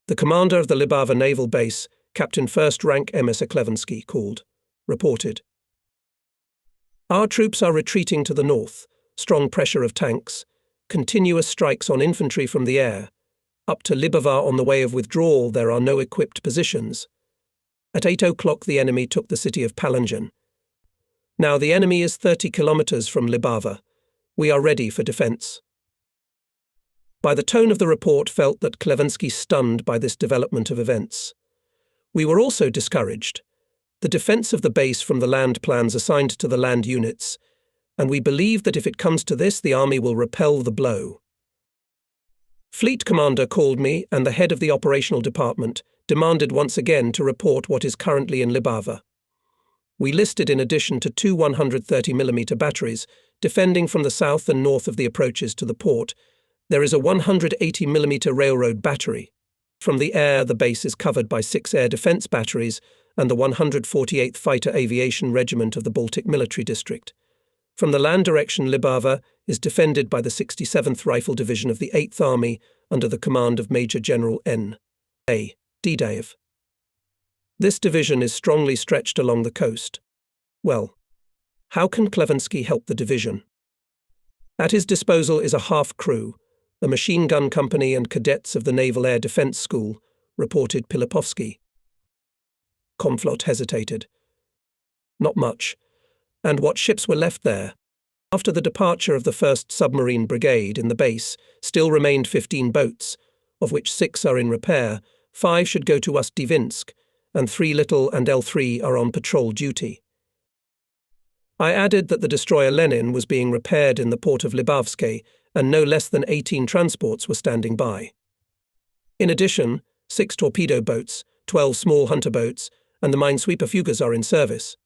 The commander of the Libava naval base, Captain First Rank MS Klevensky, called, reported. Our troops are retreating to the north, strong pressure of tanks, continuous strikes on infantry from the air. Up to Libava on the way of withdrawal there are no equipped positions. At 8 o'clock the enemy took the city of Palangen. Now the enemy is 30 kilometers from Libava. We are ready for defense. By the tone of the report felt that Klevensky stunned by this development of events. We were also discouraged. The defense of the base from the land plans assigned to the land units, and we believe that if it comes to this, the army will repel the blow. Fleet commander called me, and the head of the operational department demanded once again to report what is currently in Libava. We listed in addition to two 130mm batteries, defending from the south and north of the approaches to the port, there is a 180mm railroad battery. From the air, the base is covered by 6 air defense batteries and the 148th Fighter Aviation Regiment of the Baltic Military District. From the land direction, Libava is defended by the 67th Rifle Division of the 8th Army under the command of Major General N.A. Didaev. This division is strongly stretched along the coast. Well, how can Klevensky help the division? At his disposal is a half crew, a machine gun company and cadets of the Naval Air Defense School, reported Pilipovsky. Komflot hesitated. Not much. And what ships were left there? After the departure of the 1st Submarine Brigade in the base, still remained 15 boats, of which 6 are in repair, 5 should go to Ust-Divinsk, and 3 Little and L3 are on patrol duty. I added that the destroyer Lenin was being repaired in the port of Libavske, and no less than 18 transports were standing by. In addition, 6 torpedo boats, 12 small hunter boats, and the minesweeper Fugas are in service.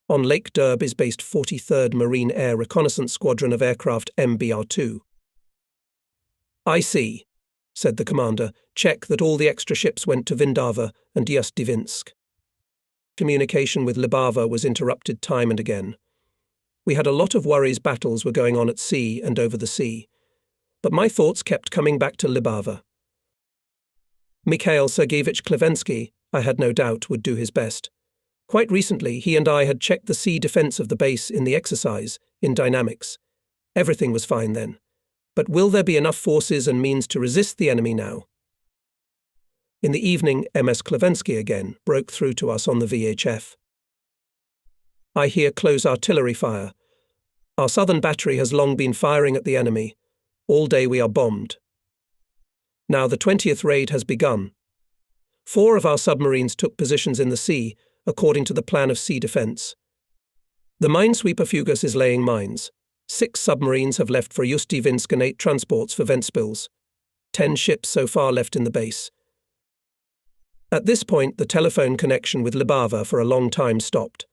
On Lake Derb is based 43rd Marine Air Reconnaissance Squadron of aircraft MBR-2. I see, said the commander. Check that all the extra ships went to Vindava and Ust-Divinsk. Communication with Libava was interrupted time and again. We had a lot of worries. Battles were going on at sea and over the sea. But my thoughts kept coming back to Libava. Mikhail Sergeyevich Klevensky, I had no doubt, would do his best. Quite recently, he and I had checked the sea defense of the base in the exercise, in dynamics. Everything was fine then. But will there be enough forces and means to resist the enemy now? In the evening, MS Klevensky again broke through to us on the VHF. I hear close artillery fire. Our southern battery has long been firing at the enemy. All day we are bombed. Now the 20th raid has begun. 4 of our submarines took positions in the sea, according to the plan of sea defense. The minesweeper Fugas is laying mines. 6 submarines have left for Ust-Divinsk and 8 transports for Ventspils. 10 ships so far left in the base. At this point, the telephone connection with Libava for a long time stopped.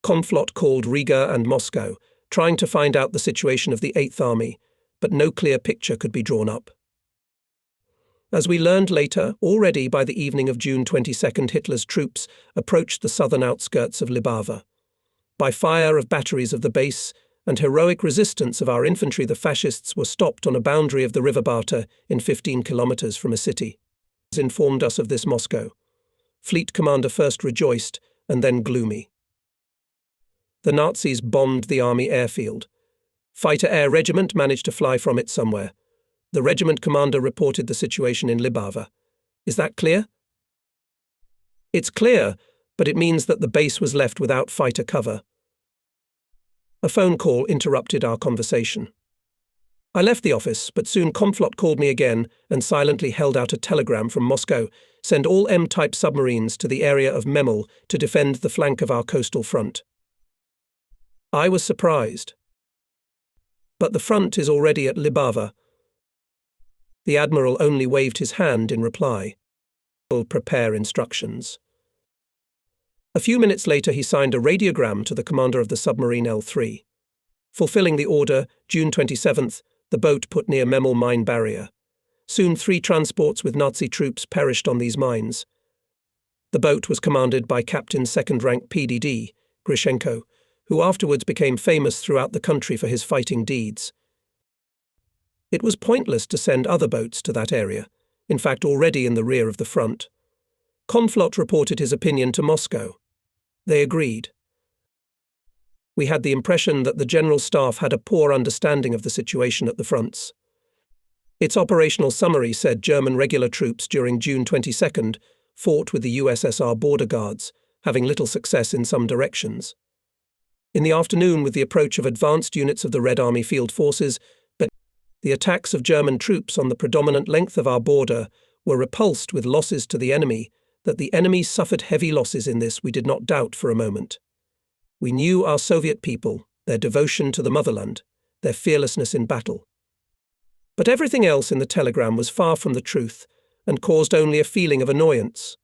Komflot called Riga and Moscow, trying to find out the situation of the 8th Army, but no clear picture could be drawn up. As we learned later, already by the evening of June 22nd, Hitler's troops approached the southern outskirts of Libava. By fire of batteries of the base and heroic resistance of our infantry, the fascists were stopped on a boundary of the river Barta in 15 kilometers from a city. Informed us of this Moscow. Fleet commander first rejoiced and then gloomy. The Nazis bombed the army airfield. Fighter Air Regiment managed to fly from it somewhere. The regiment commander reported the situation in Libava. Is that clear? It's clear, but it means that the base was left without fighter cover. A phone call interrupted our conversation. I left the office, but soon Komflot called me again and silently held out a telegram from Moscow: send all M-type submarines to the area of Memel to defend the flank of our coastal front. I was surprised. But the front is already at Libava. The admiral only waved his hand in reply. Will prepare instructions. A few minutes later he signed a radiogram to the commander of the submarine L3. Fulfilling the order, June 27th, the boat put near Memel mine barrier. Soon 3 transports with Nazi troops perished on these mines. The boat was commanded by Captain 2nd Rank PDD, Grishenko, who afterwards became famous throughout the country for his fighting deeds. It was pointless to send other boats to that area. in fact already in the rear of the front. Conflot reported his opinion to Moscow. They agreed. We had the impression that the General Staff had a poor understanding of the situation at the fronts. Its operational summary said German regular troops during June 22 fought with the USSR border guards, having little success in some directions. In the afternoon, with the approach of advanced units of the Red Army Field Forces, but the attacks of German troops on the predominant length of our border were repulsed with losses to the enemy. That the enemy suffered heavy losses in this we did not doubt for a moment. We knew our Soviet people, their devotion to the motherland, their fearlessness in battle. But everything else in the telegram was far from the truth and caused only a feeling of annoyance.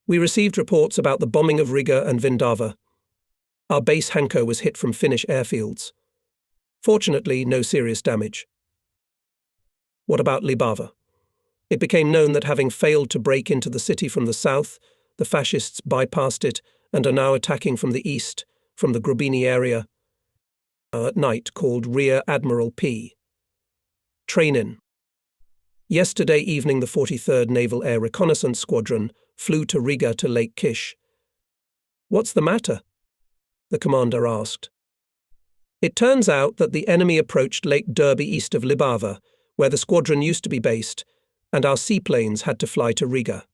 We received reports about the bombing of Riga and Vindava. Our base Hanko was hit from Finnish airfields. Fortunately, no serious damage. What about Libava? It became known that having failed to break into the city from the south, the fascists bypassed it and are now attacking from the east, from the Grubini area, at night called Rear Admiral P. Train-in. Yesterday evening the 43rd Naval Air Reconnaissance Squadron flew to Riga to Lake Kish. "What's the matter?" the commander asked. It turns out that the enemy approached Lake Derby east of Libava, where the squadron used to be based, and our seaplanes had to fly to Riga.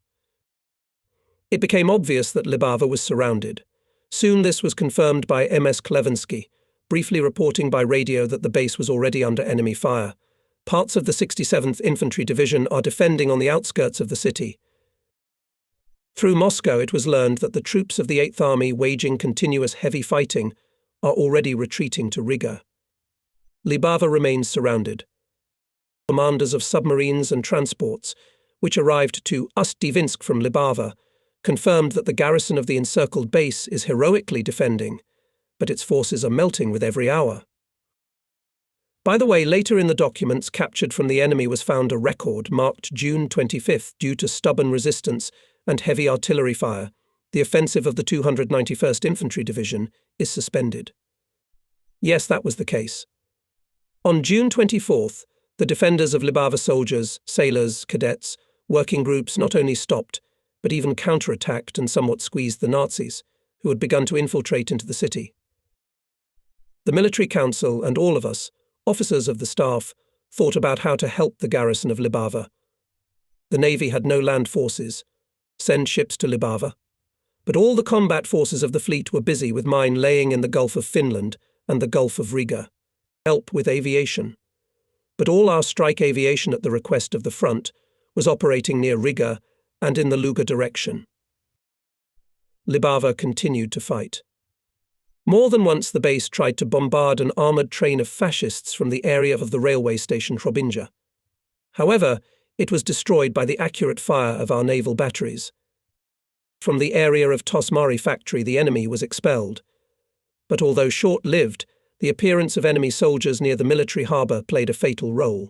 It became obvious that Libava was surrounded. Soon this was confirmed by MS Klevensky, briefly reporting by radio that the base was already under enemy fire. Parts of the 67th Infantry Division are defending on the outskirts of the city. Through Moscow it was learned that the troops of the 8th Army waging continuous heavy fighting are already retreating to Riga. Libava remains surrounded. Commanders of submarines and transports, which arrived to Ust-Divinsk from Libava, confirmed that the garrison of the encircled base is heroically defending, but its forces are melting with every hour. By the way, later in the documents captured from the enemy was found a record marked June 25th due to stubborn resistance and heavy artillery fire. The offensive of the 291st Infantry Division is suspended. Yes, that was the case. On June 24th, the defenders of Libava soldiers, sailors, cadets, working groups not only stopped, but even counterattacked and somewhat squeezed the Nazis, who had begun to infiltrate into the city. The military council and all of us, officers of the staff, thought about how to help the garrison of Libava. The Navy had no land forces. Send ships to Libava. But all the combat forces of the fleet were busy with mine laying in the Gulf of Finland and the Gulf of Riga. Help with aviation. But all our strike aviation at the request of the front was operating near Riga and in the Luga direction. Libava continued to fight. More than once the base tried to bombard an armoured train of fascists from the area of the railway station Trobinja. However, it was destroyed by the accurate fire of our naval batteries. From the area of Tosmari factory the enemy was expelled. But although short-lived, the appearance of enemy soldiers near the military harbour played a fatal role.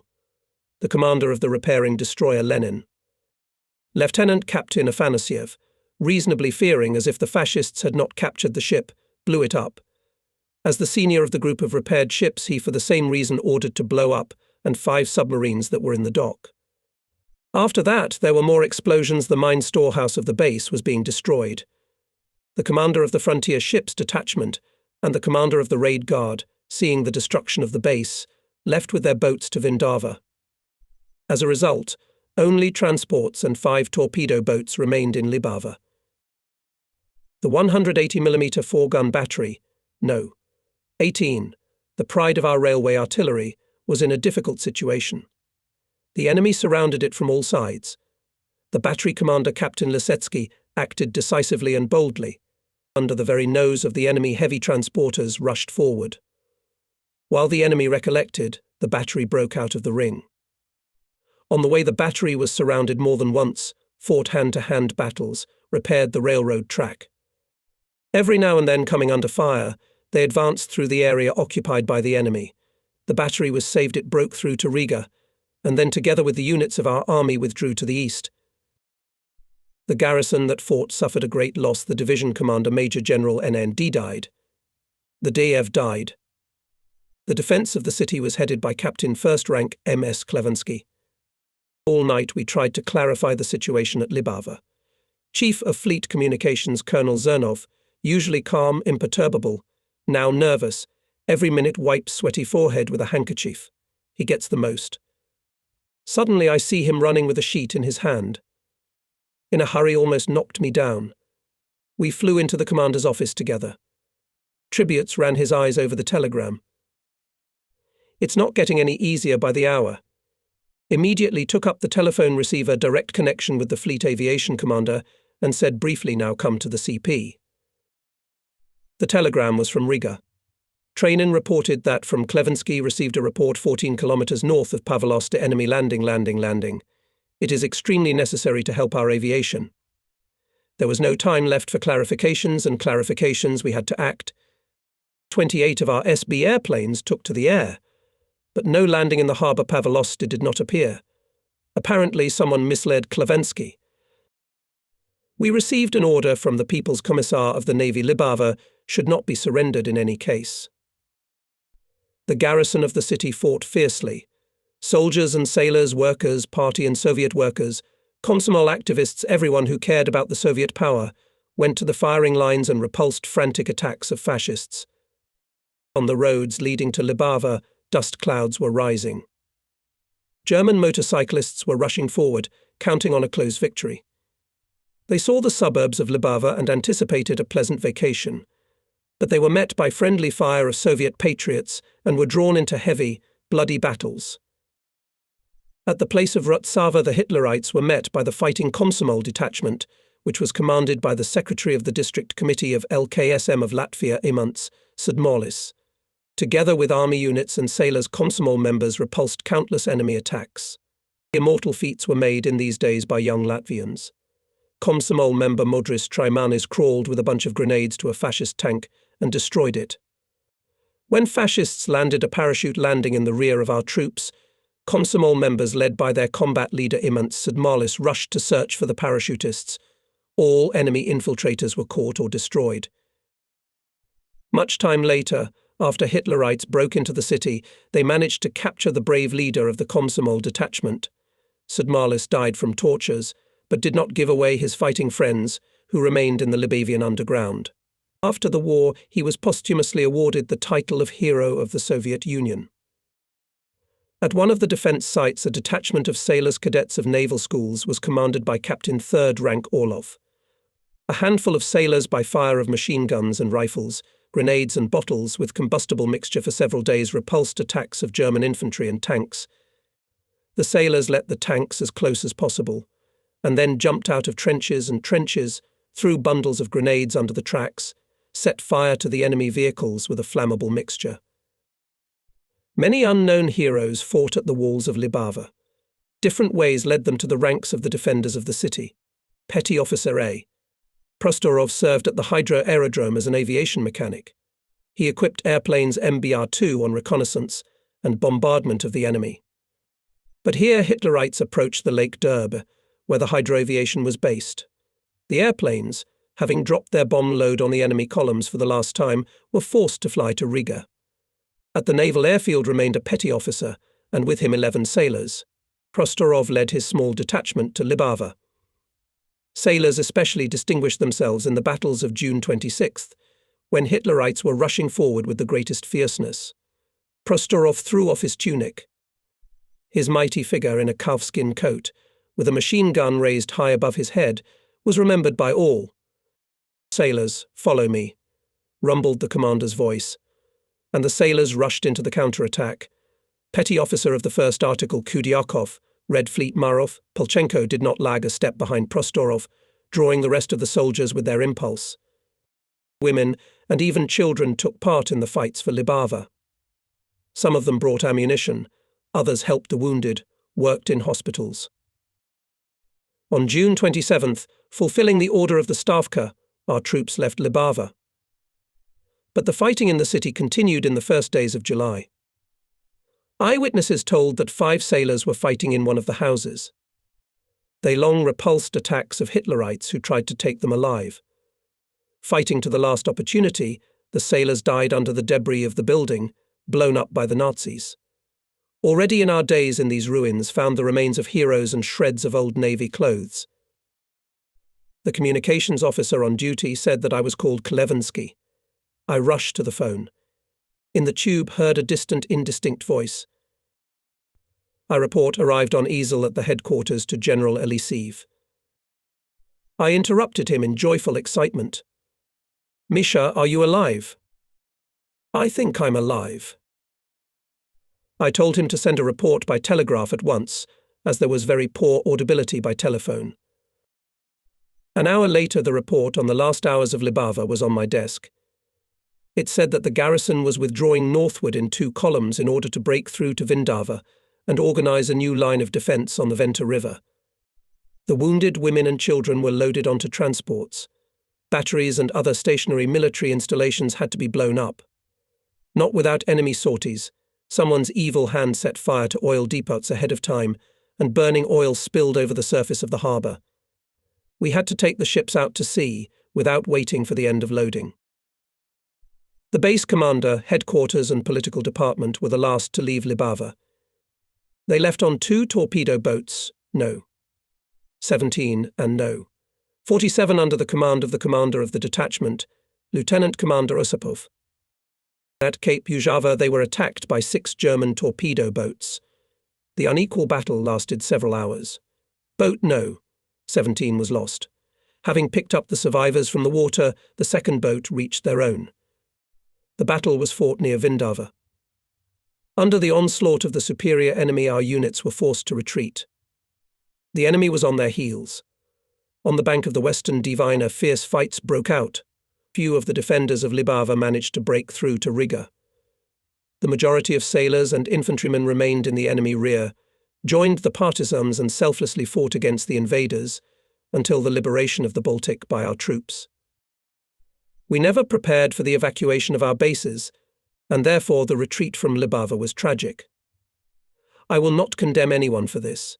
The commander of the repairing destroyer Lenin, Lieutenant Captain Afanasiev, reasonably fearing as if the fascists had not captured the ship, blew it up. As the senior of the group of repaired ships, he for the same reason ordered to blow up and 5 submarines that were in the dock. After that, there were more explosions. The mine storehouse of the base was being destroyed. The commander of the frontier ships detachment and the commander of the raid guard, seeing the destruction of the base, left with their boats to Vindava. As a result, only transports and 5 torpedo boats remained in Libava. The 180mm 4-gun battery, no, 18, the pride of our railway artillery, was in a difficult situation. The enemy surrounded it from all sides. The battery commander Captain Lisetsky acted decisively and boldly. Under the very nose of the enemy, heavy transporters rushed forward. While the enemy recollected, the battery broke out of the ring. On the way, the battery was surrounded more than once, fought hand-to-hand battles, repaired the railroad track. Every now and then, coming under fire, they advanced through the area occupied by the enemy. The battery was saved. It broke through to Riga, and then together with the units of our army withdrew to the east. The garrison that fought suffered a great loss. The division commander, Major General NND, died. The DF died. The defense of the city was headed by Captain First Rank MS Klevensky. All night we tried to clarify the situation at Libava. Chief of Fleet Communications Colonel Zernov, usually calm, imperturbable, now nervous, every minute wipes sweaty forehead with a handkerchief. He gets the most. Suddenly I see him running with a sheet in his hand. In a hurry, almost knocked me down. We flew into the commander's office together. Tributes ran his eyes over the telegram. It's not getting any easier by the hour. Immediately took up the telephone receiver, direct connection with the Fleet Aviation Commander, and said briefly, "Now come to the CP." The telegram was from Riga. Trainin reported that from Klevensky received a report 14 kilometers north of Pavloste, enemy landing. It is extremely necessary to help our aviation. There was no time left for clarifications, and clarifications we had to act. 28 of our SB airplanes took to the air, but no landing in the harbour Pavloste did not appear. Apparently someone misled Klevensky. We received an order from the People's Commissar of the Navy Libava should not be surrendered in any case. The garrison of the city fought fiercely. Soldiers and sailors, workers, party and Soviet workers, Komsomol activists, everyone who cared about the Soviet power, went to the firing lines and repulsed frantic attacks of fascists. On the roads leading to Libava, dust clouds were rising. German motorcyclists were rushing forward, counting on a close victory. They saw the suburbs of Libava and anticipated a pleasant vacation. But they were met by friendly fire of Soviet patriots and were drawn into heavy, bloody battles. At the place of Rutsava, the Hitlerites were met by the fighting Komsomol detachment, which was commanded by the secretary of the district committee of LKSM of Latvia, Imants Sudmolis. Together with army units and sailors, Komsomol members repulsed countless enemy attacks. Immortal feats were made in these days by young Latvians. Komsomol member Modris Trimanis crawled with a bunch of grenades to a fascist tank and destroyed it. When fascists landed a parachute landing in the rear of our troops, Komsomol members led by their combat leader Imants Sudmolis rushed to search for the parachutists. All enemy infiltrators were caught or destroyed. Much time later, after Hitlerites broke into the city, they managed to capture the brave leader of the Komsomol detachment. Sudmolis died from tortures, but did not give away his fighting friends, who remained in the Libavian underground. After the war, he was posthumously awarded the title of Hero of the Soviet Union. At one of the defense sites, a detachment of sailors cadets of naval schools was commanded by Captain 3rd Rank Orlov. A handful of sailors, by fire of machine guns and rifles, grenades and bottles with combustible mixture for several days, repulsed attacks of German infantry and tanks. The sailors let the tanks as close as possible, and then jumped out of trenches and trenches, threw bundles of grenades under the tracks, set fire to the enemy vehicles with a flammable mixture. Many unknown heroes fought at the walls of Libava. Different ways led them to the ranks of the defenders of the city. Petty Officer A. Prostorov served at the Hydro Aerodrome as an aviation mechanic. He equipped airplanes MBR-2 on reconnaissance and bombardment of the enemy. But here Hitlerites approached the Lake Derbe, where the hydroaviation was based. The airplanes, having dropped their bomb load on the enemy columns for the last time, were forced to fly to Riga. At the naval airfield remained a petty officer, and with him 11 sailors. Prostorov led his small detachment to Libava. Sailors especially distinguished themselves in the battles of June 26th, when Hitlerites were rushing forward with the greatest fierceness. Prostorov threw off his tunic. His mighty figure in a calfskin coat, with a machine gun raised high above his head, was remembered by all. "Sailors, follow me," rumbled the commander's voice, and the sailors rushed into the counterattack. Petty officer of the first article Kudyakov, Red Fleet Marov, Polchenko did not lag a step behind Prostorov, drawing the rest of the soldiers with their impulse. Women and even children took part in the fights for Libava. Some of them brought ammunition, others helped the wounded, worked in hospitals. On June 27th, fulfilling the order of the Stavka, our troops left Libava. But the fighting in the city continued in the first days of July. Eyewitnesses told that 5 sailors were fighting in one of the houses. They long repulsed attacks of Hitlerites who tried to take them alive. Fighting to the last opportunity, the sailors died under the debris of the building, blown up by the Nazis. Already in our days in these ruins found the remains of heroes and shreds of old Navy clothes. The communications officer on duty said that I was called Klevensky. I rushed to the phone. In the tube heard a distant, indistinct voice. My report arrived on easel at the headquarters to General Eliseev. I interrupted him in joyful excitement. "Misha, are you alive?" "I think I'm alive." I told him to send a report by telegraph at once, as there was very poor audibility by telephone. An hour later, the report on the last hours of Libava was on my desk. It said that the garrison was withdrawing northward in 2 columns in order to break through to Vindava and organize a new line of defense on the Venta River. The wounded women and children were loaded onto transports. Batteries and other stationary military installations had to be blown up. Not without enemy sorties, someone's evil hand set fire to oil depots ahead of time, and burning oil spilled over the surface of the harbour. We had to take the ships out to sea without waiting for the end of loading. The base commander, headquarters and political department were the last to leave Libava. They left on 2 torpedo boats, No. 17 and No. 47 under the command of the commander of the detachment, Lieutenant Commander Osipov. At Cape Yuzhava they were attacked by 6 German torpedo boats. The unequal battle lasted several hours. Boat No. 17 was lost. Having picked up the survivors from the water, the second boat reached their own. The battle was fought near Vindava. Under the onslaught of the superior enemy, our units were forced to retreat. The enemy was on their heels. On the bank of the western Divina, fierce fights broke out. Few of the defenders of Libava managed to break through to Riga. The majority of sailors and infantrymen remained in the enemy rear, joined the partisans and selflessly fought against the invaders until the liberation of the Baltic by our troops. We never prepared for the evacuation of our bases, and therefore the retreat from Libava was tragic. I will not condemn anyone for this.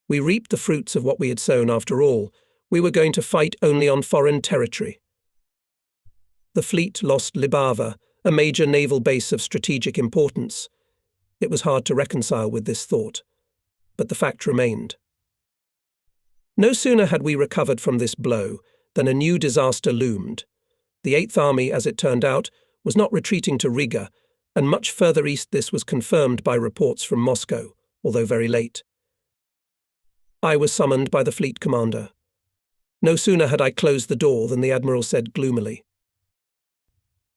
We reaped the fruits of what we had sown after all. We were going to fight only on foreign territory. The fleet lost Libava, a major naval base of strategic importance. It was hard to reconcile with this thought, but the fact remained. No sooner had we recovered from this blow than a new disaster loomed. The 8th Army, as it turned out, was not retreating to Riga, and much further east this was confirmed by reports from Moscow, although very late. I was summoned by the fleet commander. No sooner had I closed the door than the admiral said gloomily.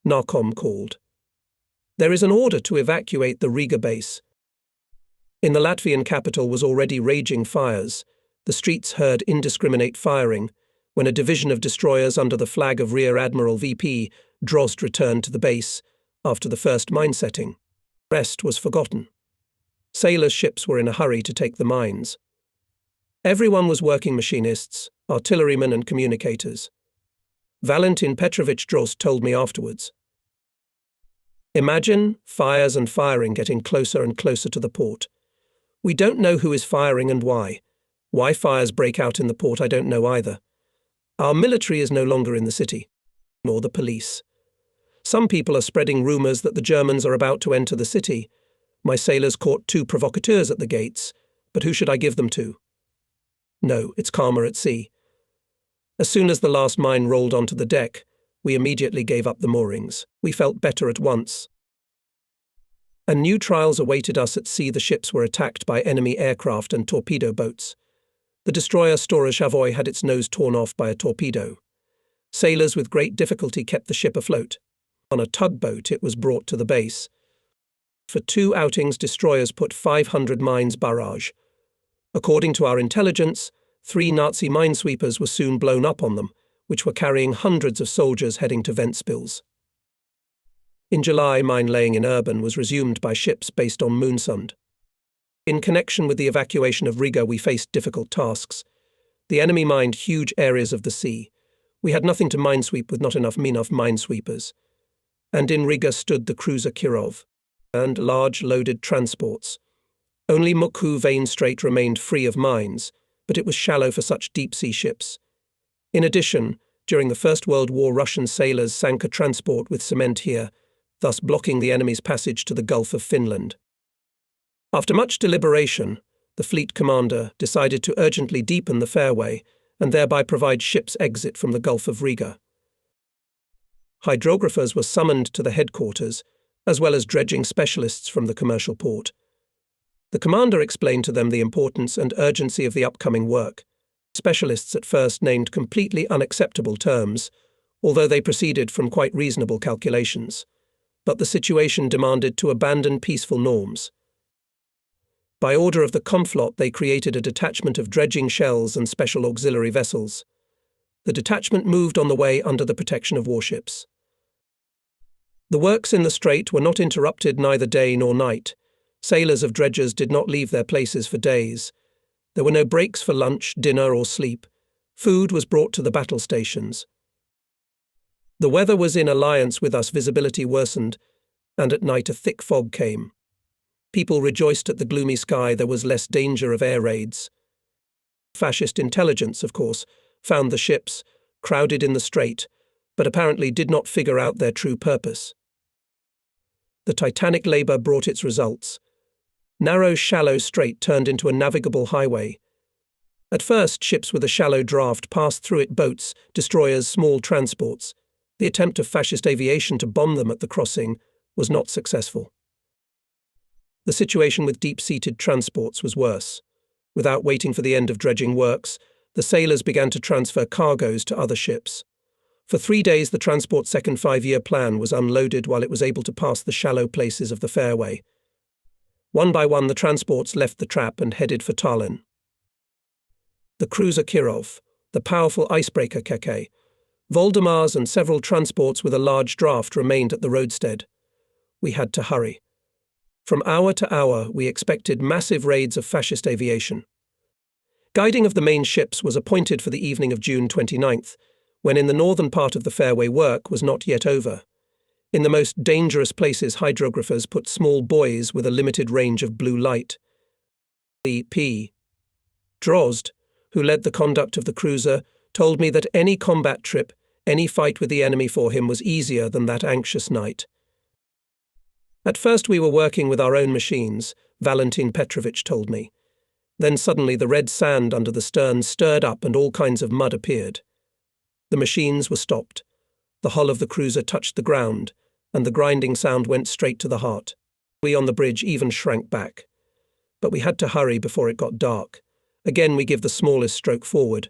Narkom called. "There is an order to evacuate the Riga base." In the Latvian capital was already raging fires. The streets heard indiscriminate firing, when a division of destroyers under the flag of Rear Admiral VP Drozd returned to the base after the first mine setting. The rest was forgotten. Sailors' ships were in a hurry to take the mines. Everyone was working machinists, artillerymen and communicators. Valentin Petrovich Drozd told me afterwards. Imagine fires and firing getting closer and closer to the port. We don't know who is firing and why. Why fires break out in the port I don't know either. Our military is no longer in the city, nor the police. Some people are spreading rumours that the Germans are about to enter the city. My sailors caught 2 provocateurs at the gates, but who should I give them to? No, it's calmer at sea. As soon as the last mine rolled onto the deck, we immediately gave up the moorings. We felt better at once. And new trials awaited us at sea. The ships were attacked by enemy aircraft and torpedo boats. The destroyer Storozhavoy had its nose torn off by a torpedo. Sailors with great difficulty kept the ship afloat. On a tugboat it was brought to the base. For 2 outings destroyers put 500 mines barrage. According to our intelligence, 3 Nazi minesweepers were soon blown up on them, which were carrying hundreds of soldiers heading to Ventspils. In July, mine laying in Urban was resumed by ships based on Moonsund. In connection with the evacuation of Riga, we faced difficult tasks. The enemy mined huge areas of the sea. We had nothing to minesweep with not enough minesweepers. And in Riga stood the cruiser Kirov and large loaded transports. Only Mukhu Vein Strait remained free of mines, but it was shallow for such deep-sea ships. In addition, during the First World War, Russian sailors sank a transport with cement here, thus blocking the enemy's passage to the Gulf of Finland. After much deliberation, the fleet commander decided to urgently deepen the fairway and thereby provide ships exit from the Gulf of Riga. Hydrographers were summoned to the headquarters, as well as dredging specialists from the commercial port. The commander explained to them the importance and urgency of the upcoming work. Specialists at first named completely unacceptable terms, although they proceeded from quite reasonable calculations. But the situation demanded to abandon peaceful norms. By order of the Conflot, they created a detachment of dredging shells and special auxiliary vessels. The detachment moved on the way under the protection of warships. The works in the strait were not interrupted neither day nor night. Sailors of dredgers did not leave their places for days. There were no breaks for lunch, dinner, or sleep. Food was brought to the battle stations. The weather was in alliance with us. Visibility worsened, and at night a thick fog came. People rejoiced at the gloomy sky. There was less danger of air raids. Fascist intelligence, of course, found the ships, crowded in the strait, but apparently did not figure out their true purpose. The titanic labor brought its results. Narrow, shallow strait turned into a navigable highway. At first, ships with a shallow draft passed through it, boats, destroyers, small transports. The attempt of fascist aviation to bomb them at the crossing was not successful. The situation with deep-seated transports was worse. Without waiting for the end of dredging works, the sailors began to transfer cargoes to other ships. For 3 days, the transport's second 5-year plan was unloaded while it was able to pass the shallow places of the fairway. One by one, the transports left the trap and headed for Tallinn. The cruiser Kirov, the powerful icebreaker Keke, Voldemars and several transports with a large draft remained at the roadstead. We had to hurry. From hour to hour, we expected massive raids of fascist aviation. Guiding of the main ships was appointed for the evening of June 29th, when in the northern part of the fairway work was not yet over. In the most dangerous places, hydrographers put small buoys with a limited range of blue light. P. Drozd, who led the conduct of the cruiser, told me that any combat trip, any fight with the enemy for him was easier than that anxious night. At first we were working with our own machines, Valentin Petrovich told me. Then suddenly the red sand under the stern stirred up and all kinds of mud appeared. The machines were stopped. The hull of the cruiser touched the ground, and the grinding sound went straight to the heart. We on the bridge even shrank back. But we had to hurry before it got dark. Again we give the smallest stroke forward.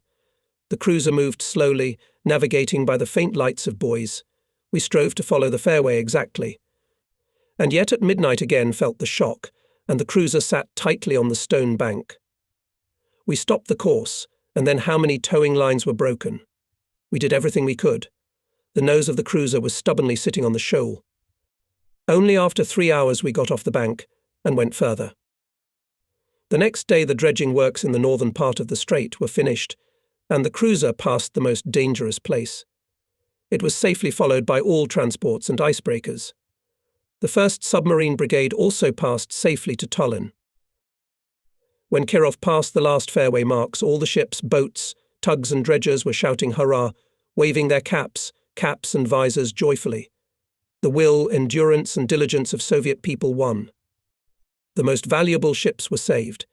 The cruiser moved slowly, navigating by the faint lights of buoys. We strove to follow the fairway exactly. And yet at midnight again felt the shock, and the cruiser sat tightly on the stone bank. We stopped the course, and then how many towing lines were broken? We did everything we could. The nose of the cruiser was stubbornly sitting on the shoal. Only after 3 hours we got off the bank and went further. The next day the dredging works in the northern part of the strait were finished, and the cruiser passed the most dangerous place. It was safely followed by all transports and icebreakers. The 1st Submarine Brigade also passed safely to Tallinn. When Kirov passed the last fairway marks, all the ships, boats, tugs and dredgers were shouting hurrah, waving their caps and visors joyfully. The will, endurance and diligence of Soviet people won. The most valuable ships were saved.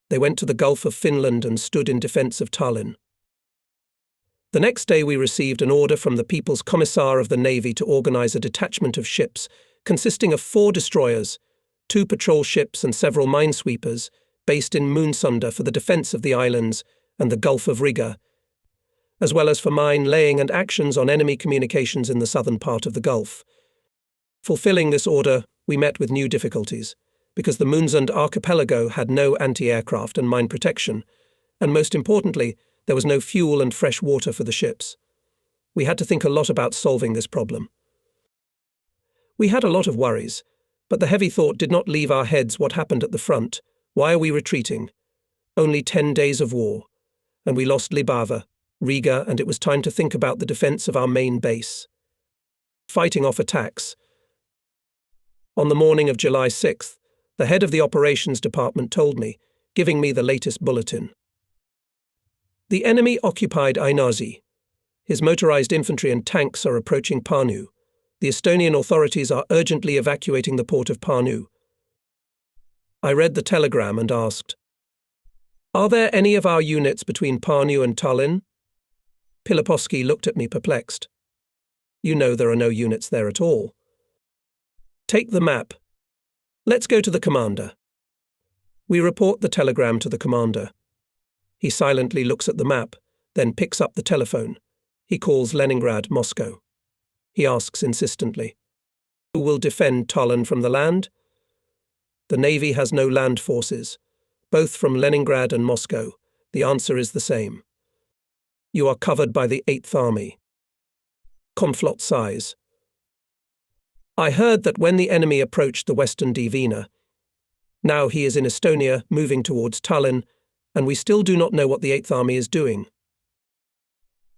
They went to the Gulf of Finland and stood in defense of Tallinn. The next day we received an order from the People's Commissar of the Navy to organize a detachment of ships consisting of 4 destroyers, 2 patrol ships and several minesweepers based in Moonsunda for the defense of the islands and the Gulf of Riga, as well as for mine laying and actions on enemy communications in the southern part of the Gulf. Fulfilling this order, we met with new difficulties, because the Moonsund archipelago had no anti-aircraft and mine protection, and most importantly, there was no fuel and fresh water for the ships. We had to think a lot about solving this problem. We had a lot of worries, but the heavy thought did not leave our heads. What happened at the front? Why are we retreating? Only 10 days of war, and we lost Libava, Riga, and it was time to think about the defense of our main base. Fighting off attacks. On the morning of July 6th, the head of the operations department told me, giving me the latest bulletin. The enemy occupied Ainaži. His motorized infantry and tanks are approaching Pärnu. The Estonian authorities are urgently evacuating the port of Pärnu. I read the telegram and asked, "Are there any of our units between Parnu and Tallinn?" Pilipovsky looked at me perplexed. "You know there are no units there at all." "Take the map. Let's go to the commander." We report the telegram to the commander. He silently looks at the map, then picks up the telephone. He calls Leningrad, Moscow. He asks insistently, "Who will defend Tallinn from the land?" "The Navy has no land forces. Both from Leningrad and Moscow, the answer is the same. You are covered by the 8th Army. Conflot size. I heard that when the enemy approached the western Divina, now he is in Estonia, moving towards Tallinn, and we still do not know what the 8th Army is doing."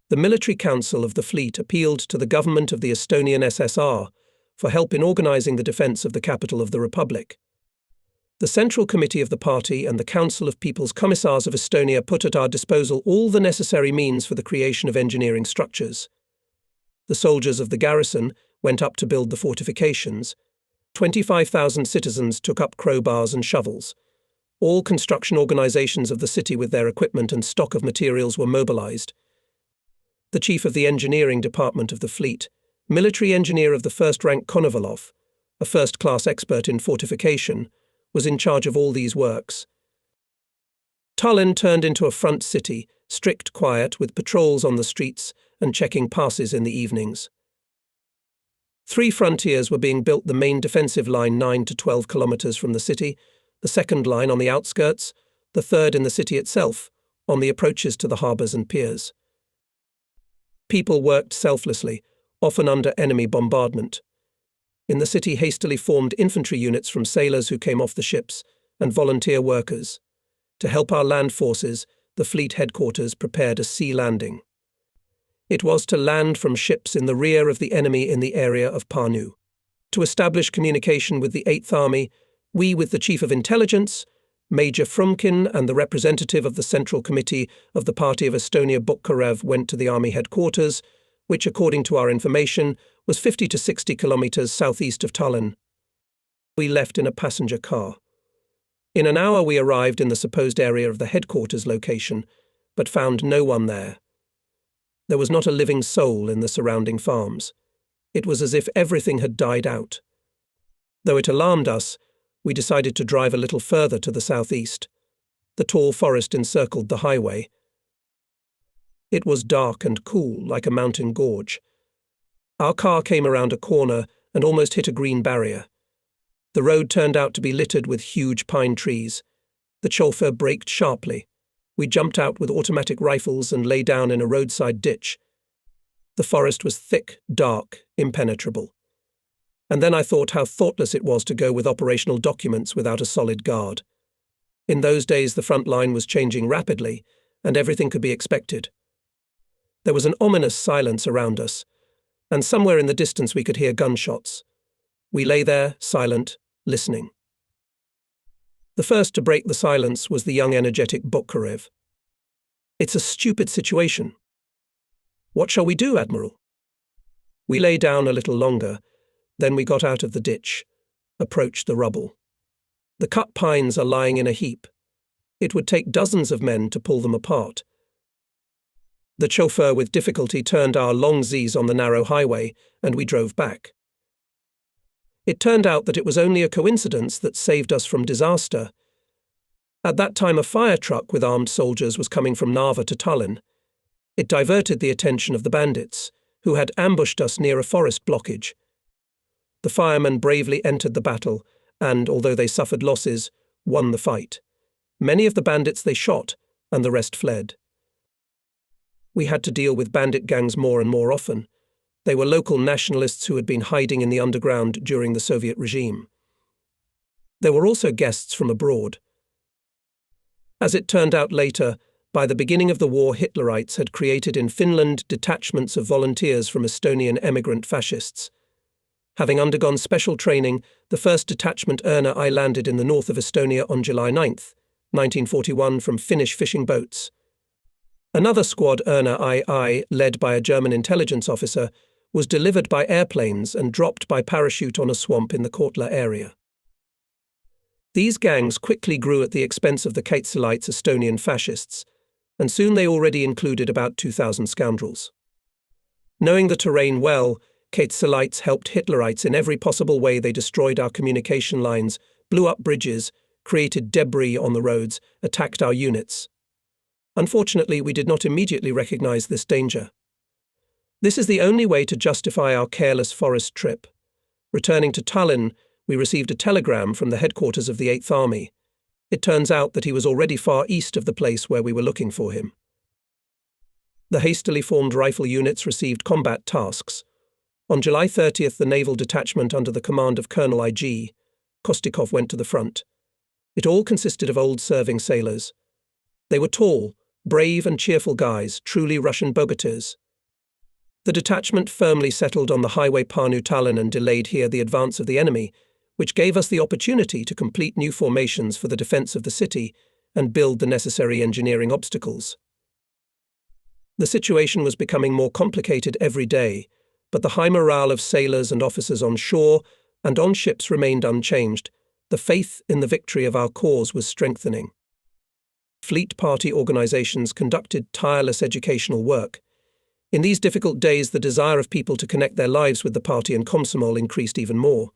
The Military Council of the Fleet appealed to the government of the Estonian SSR for help in organizing the defense of the capital of the Republic. The Central Committee of the Party and the Council of People's Commissars of Estonia put at our disposal all the necessary means for the creation of engineering structures. The soldiers of the garrison went up to build the fortifications. 25,000 citizens took up crowbars and shovels. All construction organizations of the city with their equipment and stock of materials were mobilized. The chief of the engineering department of the fleet, military engineer of the first rank Konovalov, a first-class expert in fortification, was in charge of all these works. Tallinn turned into a front city, strict quiet, with patrols on the streets and checking passes in the evenings. 3 frontiers were being built: the main defensive line 9 to 12 kilometers from the city, the second line on the outskirts, the third in the city itself, on the approaches to the harbours and piers. People worked selflessly, often under enemy bombardment. In the city, hastily formed infantry units from sailors who came off the ships and volunteer workers. To help our land forces, the fleet headquarters prepared a sea landing. It was to land from ships in the rear of the enemy in the area of Parnu. To establish communication with the 8th Army, we, with the Chief of Intelligence, Major Frumkin, and the representative of the Central Committee of the Party of Estonia, Bukharev, went to the army headquarters, which, according to our information, was 50 to 60 kilometers southeast of Tallinn. We left in a passenger car. In an hour we arrived in the supposed area of the headquarters location, but found no one there. There was not a living soul in the surrounding farms. It was as if everything had died out. Though it alarmed us, we decided to drive a little further to the southeast. The tall forest encircled the highway. It was dark and cool, like a mountain gorge. Our car came around a corner and almost hit a green barrier. The road turned out to be littered with huge pine trees. The chauffeur braked sharply. We jumped out with automatic rifles and lay down in a roadside ditch. The forest was thick, dark, impenetrable. And then I thought how thoughtless it was to go with operational documents without a solid guard. In those days the front line was changing rapidly, and everything could be expected. There was an ominous silence around us, and somewhere in the distance we could hear gunshots. We lay there, silent, listening. The first to break the silence was the young, energetic Bukharev. "It's a stupid situation." "What shall we do, Admiral?" We lay down a little longer, then we got out of the ditch, approached the rubble. The cut pines are lying in a heap. It would take dozens of men to pull them apart. The chauffeur with difficulty turned our long Z's on the narrow highway, and we drove back. It turned out that it was only a coincidence that saved us from disaster. At that time a fire truck with armed soldiers was coming from Narva to Tallinn. It diverted the attention of the bandits, who had ambushed us near a forest blockage. The firemen bravely entered the battle and, although they suffered losses, won the fight. Many of the bandits they shot, and the rest fled. We had to deal with bandit gangs more and more often. They were local nationalists who had been hiding in the underground during the Soviet regime. There were also guests from abroad. As it turned out later, by the beginning of the war, Hitlerites had created in Finland detachments of volunteers from Estonian emigrant fascists. Having undergone special training, the first detachment Erna I landed in the north of Estonia on July 9, 1941, from Finnish fishing boats. Another squad, Erna II, led by a German intelligence officer, was delivered by airplanes and dropped by parachute on a swamp in the Kortla area. These gangs quickly grew at the expense of the Kaitselites Estonian fascists, and soon they already included about 2,000 scoundrels. Knowing the terrain well, Kaitselites helped Hitlerites in every possible way. They destroyed our communication lines, blew up bridges, created debris on the roads, attacked our units. Unfortunately, we did not immediately recognize this danger. This is the only way to justify our careless forest trip. Returning to Tallinn, we received a telegram from the headquarters of the 8th Army. It turns out that he was already far east of the place where we were looking for him. The hastily formed rifle units received combat tasks. On July 30th, the naval detachment under the command of Colonel I.G. Kostikov went to the front. It all consisted of old serving sailors. They were tall, brave and cheerful guys, truly Russian bogatirs. The detachment firmly settled on the highway Pärnu-Tallinn and delayed here the advance of the enemy, which gave us the opportunity to complete new formations for the defense of the city and build the necessary engineering obstacles. The situation was becoming more complicated every day, but the high morale of sailors and officers on shore and on ships remained unchanged. The faith in the victory of our cause was strengthening. Fleet party organizations conducted tireless educational work. In these difficult days, the desire of people to connect their lives with the party and Komsomol increased even more.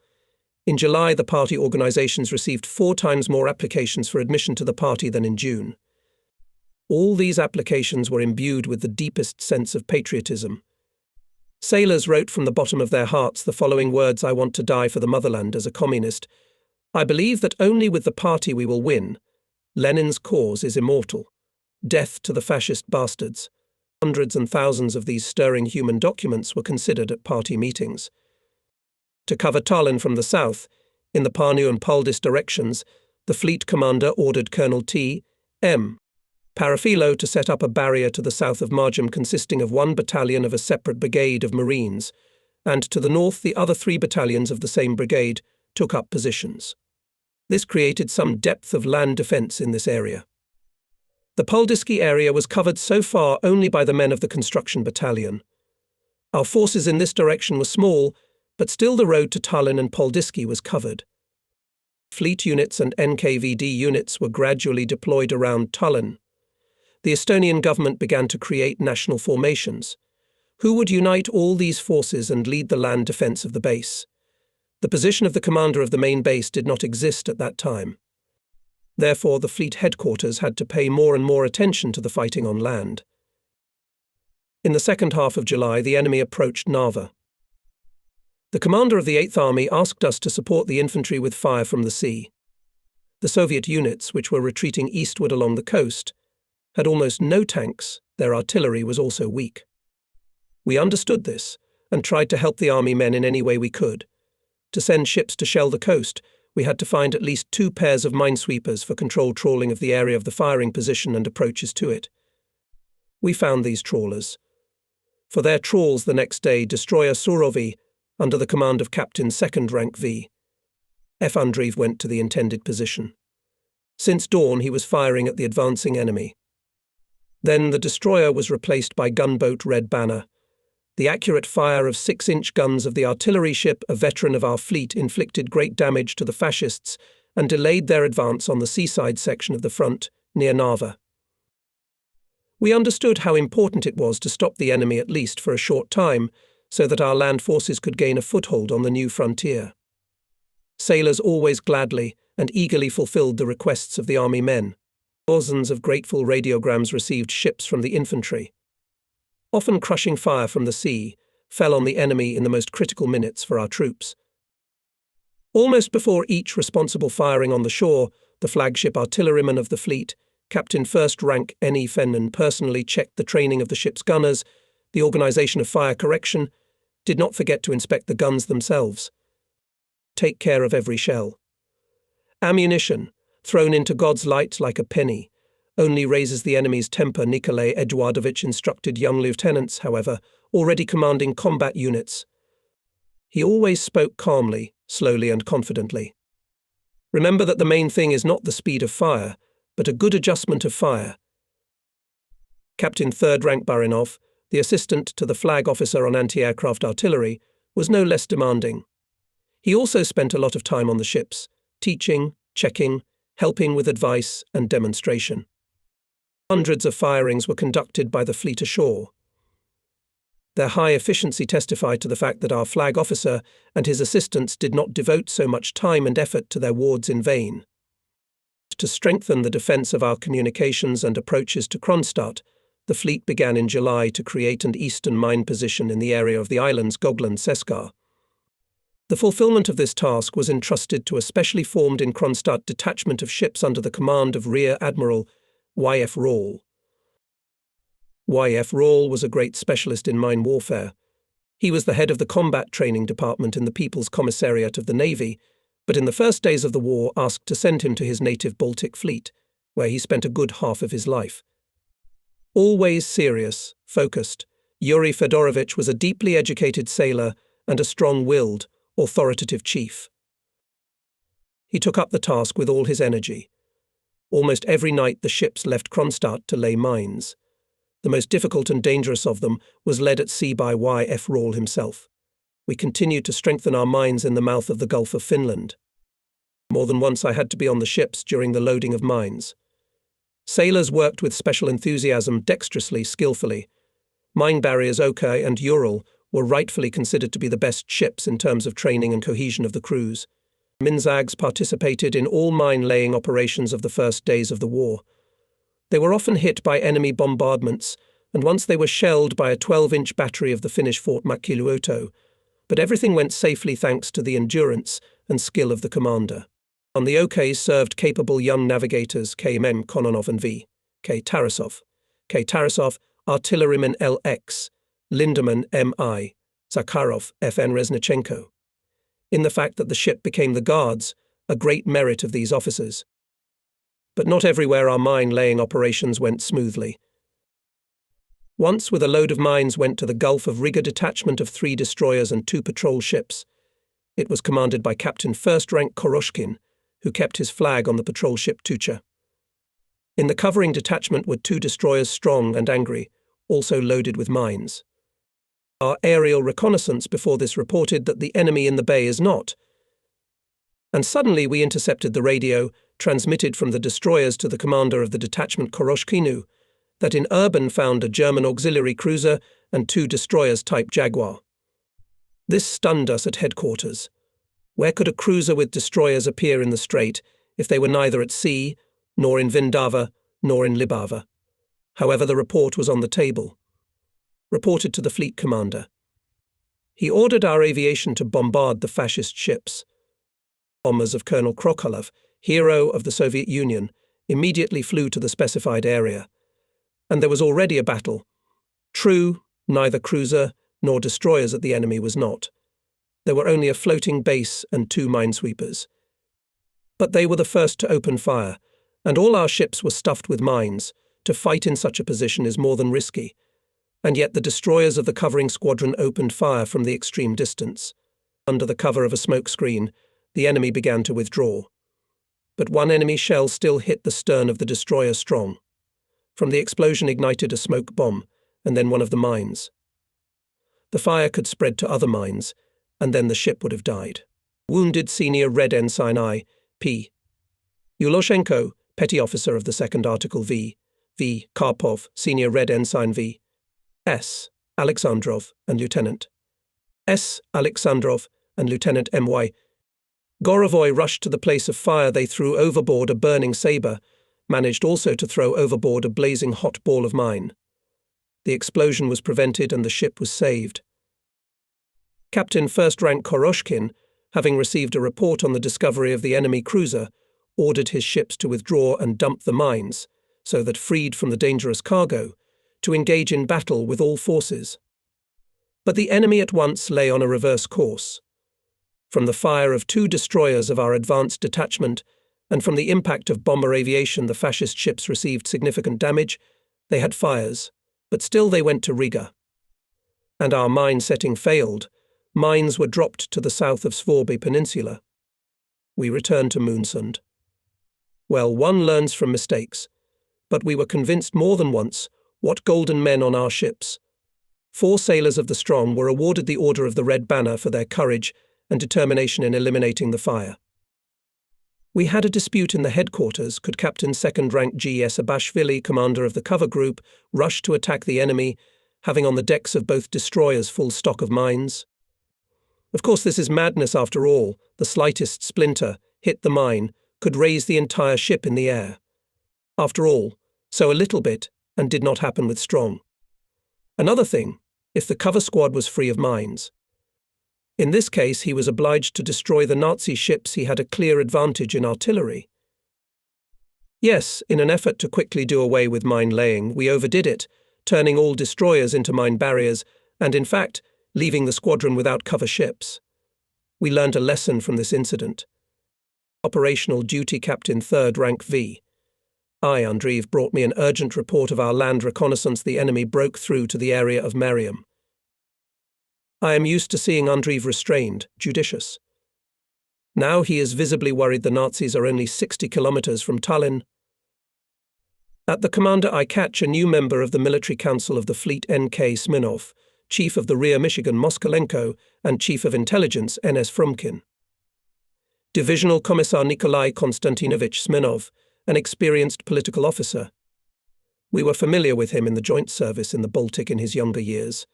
In July, the party organizations received 4 times more applications for admission to the party than in June. All these applications were imbued with the deepest sense of patriotism. Sailors wrote from the bottom of their hearts the following words: "I want to die for the motherland as a communist. I believe that only with the party we will win. Lenin's cause is immortal. Death to the fascist bastards." Hundreds and thousands of these stirring human documents were considered at party meetings. To cover Tallinn from the south, in the Pärnu and Paldis directions, the fleet commander ordered Colonel T.M. Parafilo to set up a barrier to the south of Marjam consisting of 1 battalion of a separate brigade of Marines, and to the north the other 3 battalions of the same brigade took up positions. This created some depth of land defence in this area. The Paldiski area was covered so far only by the men of the construction battalion. Our forces in this direction were small, but still the road to Tallinn and Paldiski was covered. Fleet units and NKVD units were gradually deployed around Tallinn. The Estonian government began to create national formations. Who would unite all these forces and lead the land defence of the base? The position of the commander of the main base did not exist at that time. Therefore, the fleet headquarters had to pay more and more attention to the fighting on land. In the second half of July, the enemy approached Narva. The commander of the 8th Army asked us to support the infantry with fire from the sea. The Soviet units, which were retreating eastward along the coast, had almost no tanks. Their artillery was also weak. We understood this and tried to help the army men in any way we could. To send ships to shell the coast, we had to find at least 2 pairs of minesweepers for controlled trawling of the area of the firing position and approaches to it. We found these trawlers. For their trawls the next day, destroyer Surovi, under the command of Captain 2nd Rank V. F. Andreev went to the intended position. Since dawn he was firing at the advancing enemy. Then the destroyer was replaced by gunboat Red Banner. The accurate fire of 6-inch guns of the artillery ship, a veteran of our fleet, inflicted great damage to the fascists and delayed their advance on the seaside section of the front, near Narva. We understood how important it was to stop the enemy at least for a short time, so that our land forces could gain a foothold on the new frontier. Sailors always gladly and eagerly fulfilled the requests of the army men. Dozens of grateful radiograms received ships from the infantry. Often crushing fire from the sea fell on the enemy in the most critical minutes for our troops. Almost before each responsible firing on the shore, the flagship artilleryman of the fleet, Captain 1st Rank N.E. Fennon, personally checked the training of the ship's gunners, the organization of fire correction, did not forget to inspect the guns themselves. Take care of every shell. Ammunition, thrown into God's light like a penny, only raises the enemy's temper. Nikolai Eduardovich instructed young lieutenants, however, already commanding combat units. He always spoke calmly, slowly and confidently. Remember that the main thing is not the speed of fire, but a good adjustment of fire. Captain 3rd Rank Barinov, the assistant to the flag officer on anti-aircraft artillery, was no less demanding. He also spent a lot of time on the ships, teaching, checking, helping with advice and demonstration. Hundreds of firings were conducted by the fleet ashore. Their high efficiency testified to the fact that our flag officer and his assistants did not devote so much time and effort to their wards in vain. To strengthen the defence of our communications and approaches to Kronstadt, the fleet began in July to create an eastern mine position in the area of the islands Gotland-Seskar. The fulfillment of this task was entrusted to a specially formed in Kronstadt detachment of ships under the command of Rear Admiral Y.F. Rawle. Y.F. Rawle was a great specialist in mine warfare. He was the head of the combat training department in the People's Commissariat of the Navy, but in the first days of the war asked to send him to his native Baltic fleet, where he spent a good half of his life. Always serious, focused, Yuri Fedorovich was a deeply educated sailor and a strong-willed, authoritative chief. He took up the task with all his energy. Almost every night the ships left Kronstadt to lay mines. The most difficult and dangerous of them was led at sea by Y.F. Rawle himself. We continued to strengthen our mines in the mouth of the Gulf of Finland. More than once I had to be on the ships during the loading of mines. Sailors worked with special enthusiasm, dexterously, skillfully. Mine barriers Okai and Ural were rightfully considered to be the best ships in terms of training and cohesion of the crews. Minzags participated in all mine-laying operations of the first days of the war. They were often hit by enemy bombardments, and once they were shelled by a 12-inch battery of the Finnish Fort Makiluoto, but everything went safely thanks to the endurance and skill of the commander. On the Okays served capable young navigators K.M. Kononov and V.K. Tarasov. K. Tarasov, artilleryman L.X., Lindemann M.I., Zakharov F.N. Reznichenko. In the fact that the ship became the Guards, a great merit of these officers. But not everywhere our mine-laying operations went smoothly. Once, with a load of mines, went to the Gulf of Riga detachment of 3 destroyers and 2 patrol ships. It was commanded by Captain First Rank Koroshkin, who kept his flag on the patrol ship Tucha. In the covering detachment were 2 destroyers Strong and Angry, also loaded with mines. Our aerial reconnaissance before this reported that the enemy in the bay is not. And suddenly we intercepted the radio, transmitted from the destroyers to the commander of the detachment Koroshkinu, that in Urban found a German auxiliary cruiser and 2 destroyers type Jaguar. This stunned us at headquarters. Where could a cruiser with destroyers appear in the strait if they were neither at sea, nor in Vindava, nor in Libava? However, the report was on the table. Reported to the fleet commander. He ordered our aviation to bombard the fascist ships. Bombers of Colonel Krokhalov, hero of the Soviet Union, immediately flew to the specified area. And there was already a battle. True, neither cruiser nor destroyers at the enemy was not. There were only a floating base and 2 minesweepers. But they were the first to open fire, and all our ships were stuffed with mines. To fight in such a position is more than risky. And yet the destroyers of the covering squadron opened fire from the extreme distance. Under the cover of a smoke screen, the enemy began to withdraw. But one enemy shell still hit the stern of the destroyer Strong. From the explosion ignited a smoke bomb, and then one of the mines. The fire could spread to other mines, and then the ship would have died. Wounded Senior Red Ensign I.P. Yuloshenko, Petty Officer of the 2nd Article V. Karpov, Senior Red Ensign V. S. Alexandrov and Lieutenant S. Alexandrov and Lieutenant M.Y. Gorovoy rushed to the place of fire. They threw overboard a burning sabre, managed also to throw overboard a blazing hot ball of mine. The explosion was prevented and the ship was saved. Captain First Rank Koroshkin, having received a report on the discovery of the enemy cruiser, ordered his ships to withdraw and dump the mines, so that, freed from the dangerous cargo, to engage in battle with all forces. But the enemy at once lay on a reverse course. From the fire of 2 destroyers of our advanced detachment, and from the impact of bomber aviation the fascist ships received significant damage. They had fires, but still they went to Riga. And our mine setting failed. Mines were dropped to the south of Svorby Peninsula. We returned to Moonsund. Well, one learns from mistakes, but we were convinced more than once what golden men on our ships. 4 sailors of the Strong were awarded the Order of the Red Banner for their courage and determination in eliminating the fire. We had a dispute in the headquarters. Could Captain 2nd Rank G. Esabashvili, commander of the cover group, rush to attack the enemy, having on the decks of both destroyers full stock of mines? Of course, this is madness after all. The slightest splinter, hit the mine, could raise the entire ship in the air. After all, so a little bit, and did not happen with Strong. Another thing, if the cover squad was free of mines. In this case, he was obliged to destroy the Nazi ships. He had a clear advantage in artillery. Yes, in an effort to quickly do away with mine laying, we overdid it, turning all destroyers into mine barriers, and in fact, leaving the squadron without cover ships. We learned a lesson from this incident. Operational duty Captain 3rd Rank V. Andreev brought me an urgent report of our land reconnaissance. The enemy broke through to the area of Mariam. I am used to seeing Andreev restrained, judicious. Now he is visibly worried. The Nazis are only 60 kilometers from Tallinn. At the commander I catch a new member of the military council of the fleet, N.K. Smirnov, chief of the rear Michigan Moskalenko, and chief of intelligence N.S. Frumkin. Divisional Commissar Nikolai Konstantinovich Smirnov, an experienced political officer. We were familiar with him in the joint service in the Baltic in his younger years.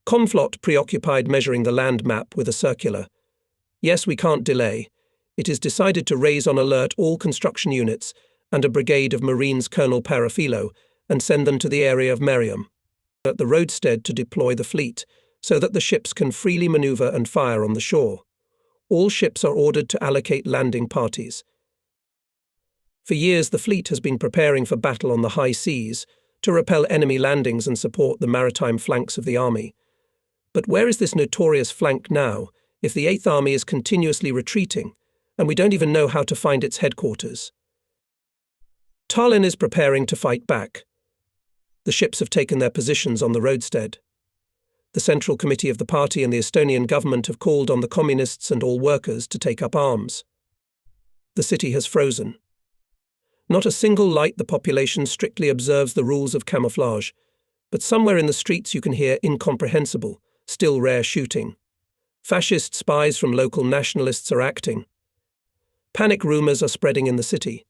Conflot preoccupied measuring the land map with a circular. Yes, we can't delay. It is decided to raise on alert all construction units and a brigade of Marines Colonel Parafilo and send them to the area of Mariam at the roadstead to deploy the fleet so that the ships can freely maneuver and fire on the shore. All ships are ordered to allocate landing parties. For years, the fleet has been preparing for battle on the high seas to repel enemy landings and support the maritime flanks of the army. But where is this notorious flank now, if the 8th Army is continuously retreating, and we don't even know how to find its headquarters? Tallinn is preparing to fight back. The ships have taken their positions on the roadstead. The Central Committee of the party and the Estonian government have called on the communists and all workers to take up arms. The city has frozen. Not a single light. The population strictly observes the rules of camouflage, but somewhere in the streets you can hear incomprehensible, still rare shooting. Fascist spies from local nationalists are acting. Panic rumors are spreading in the city.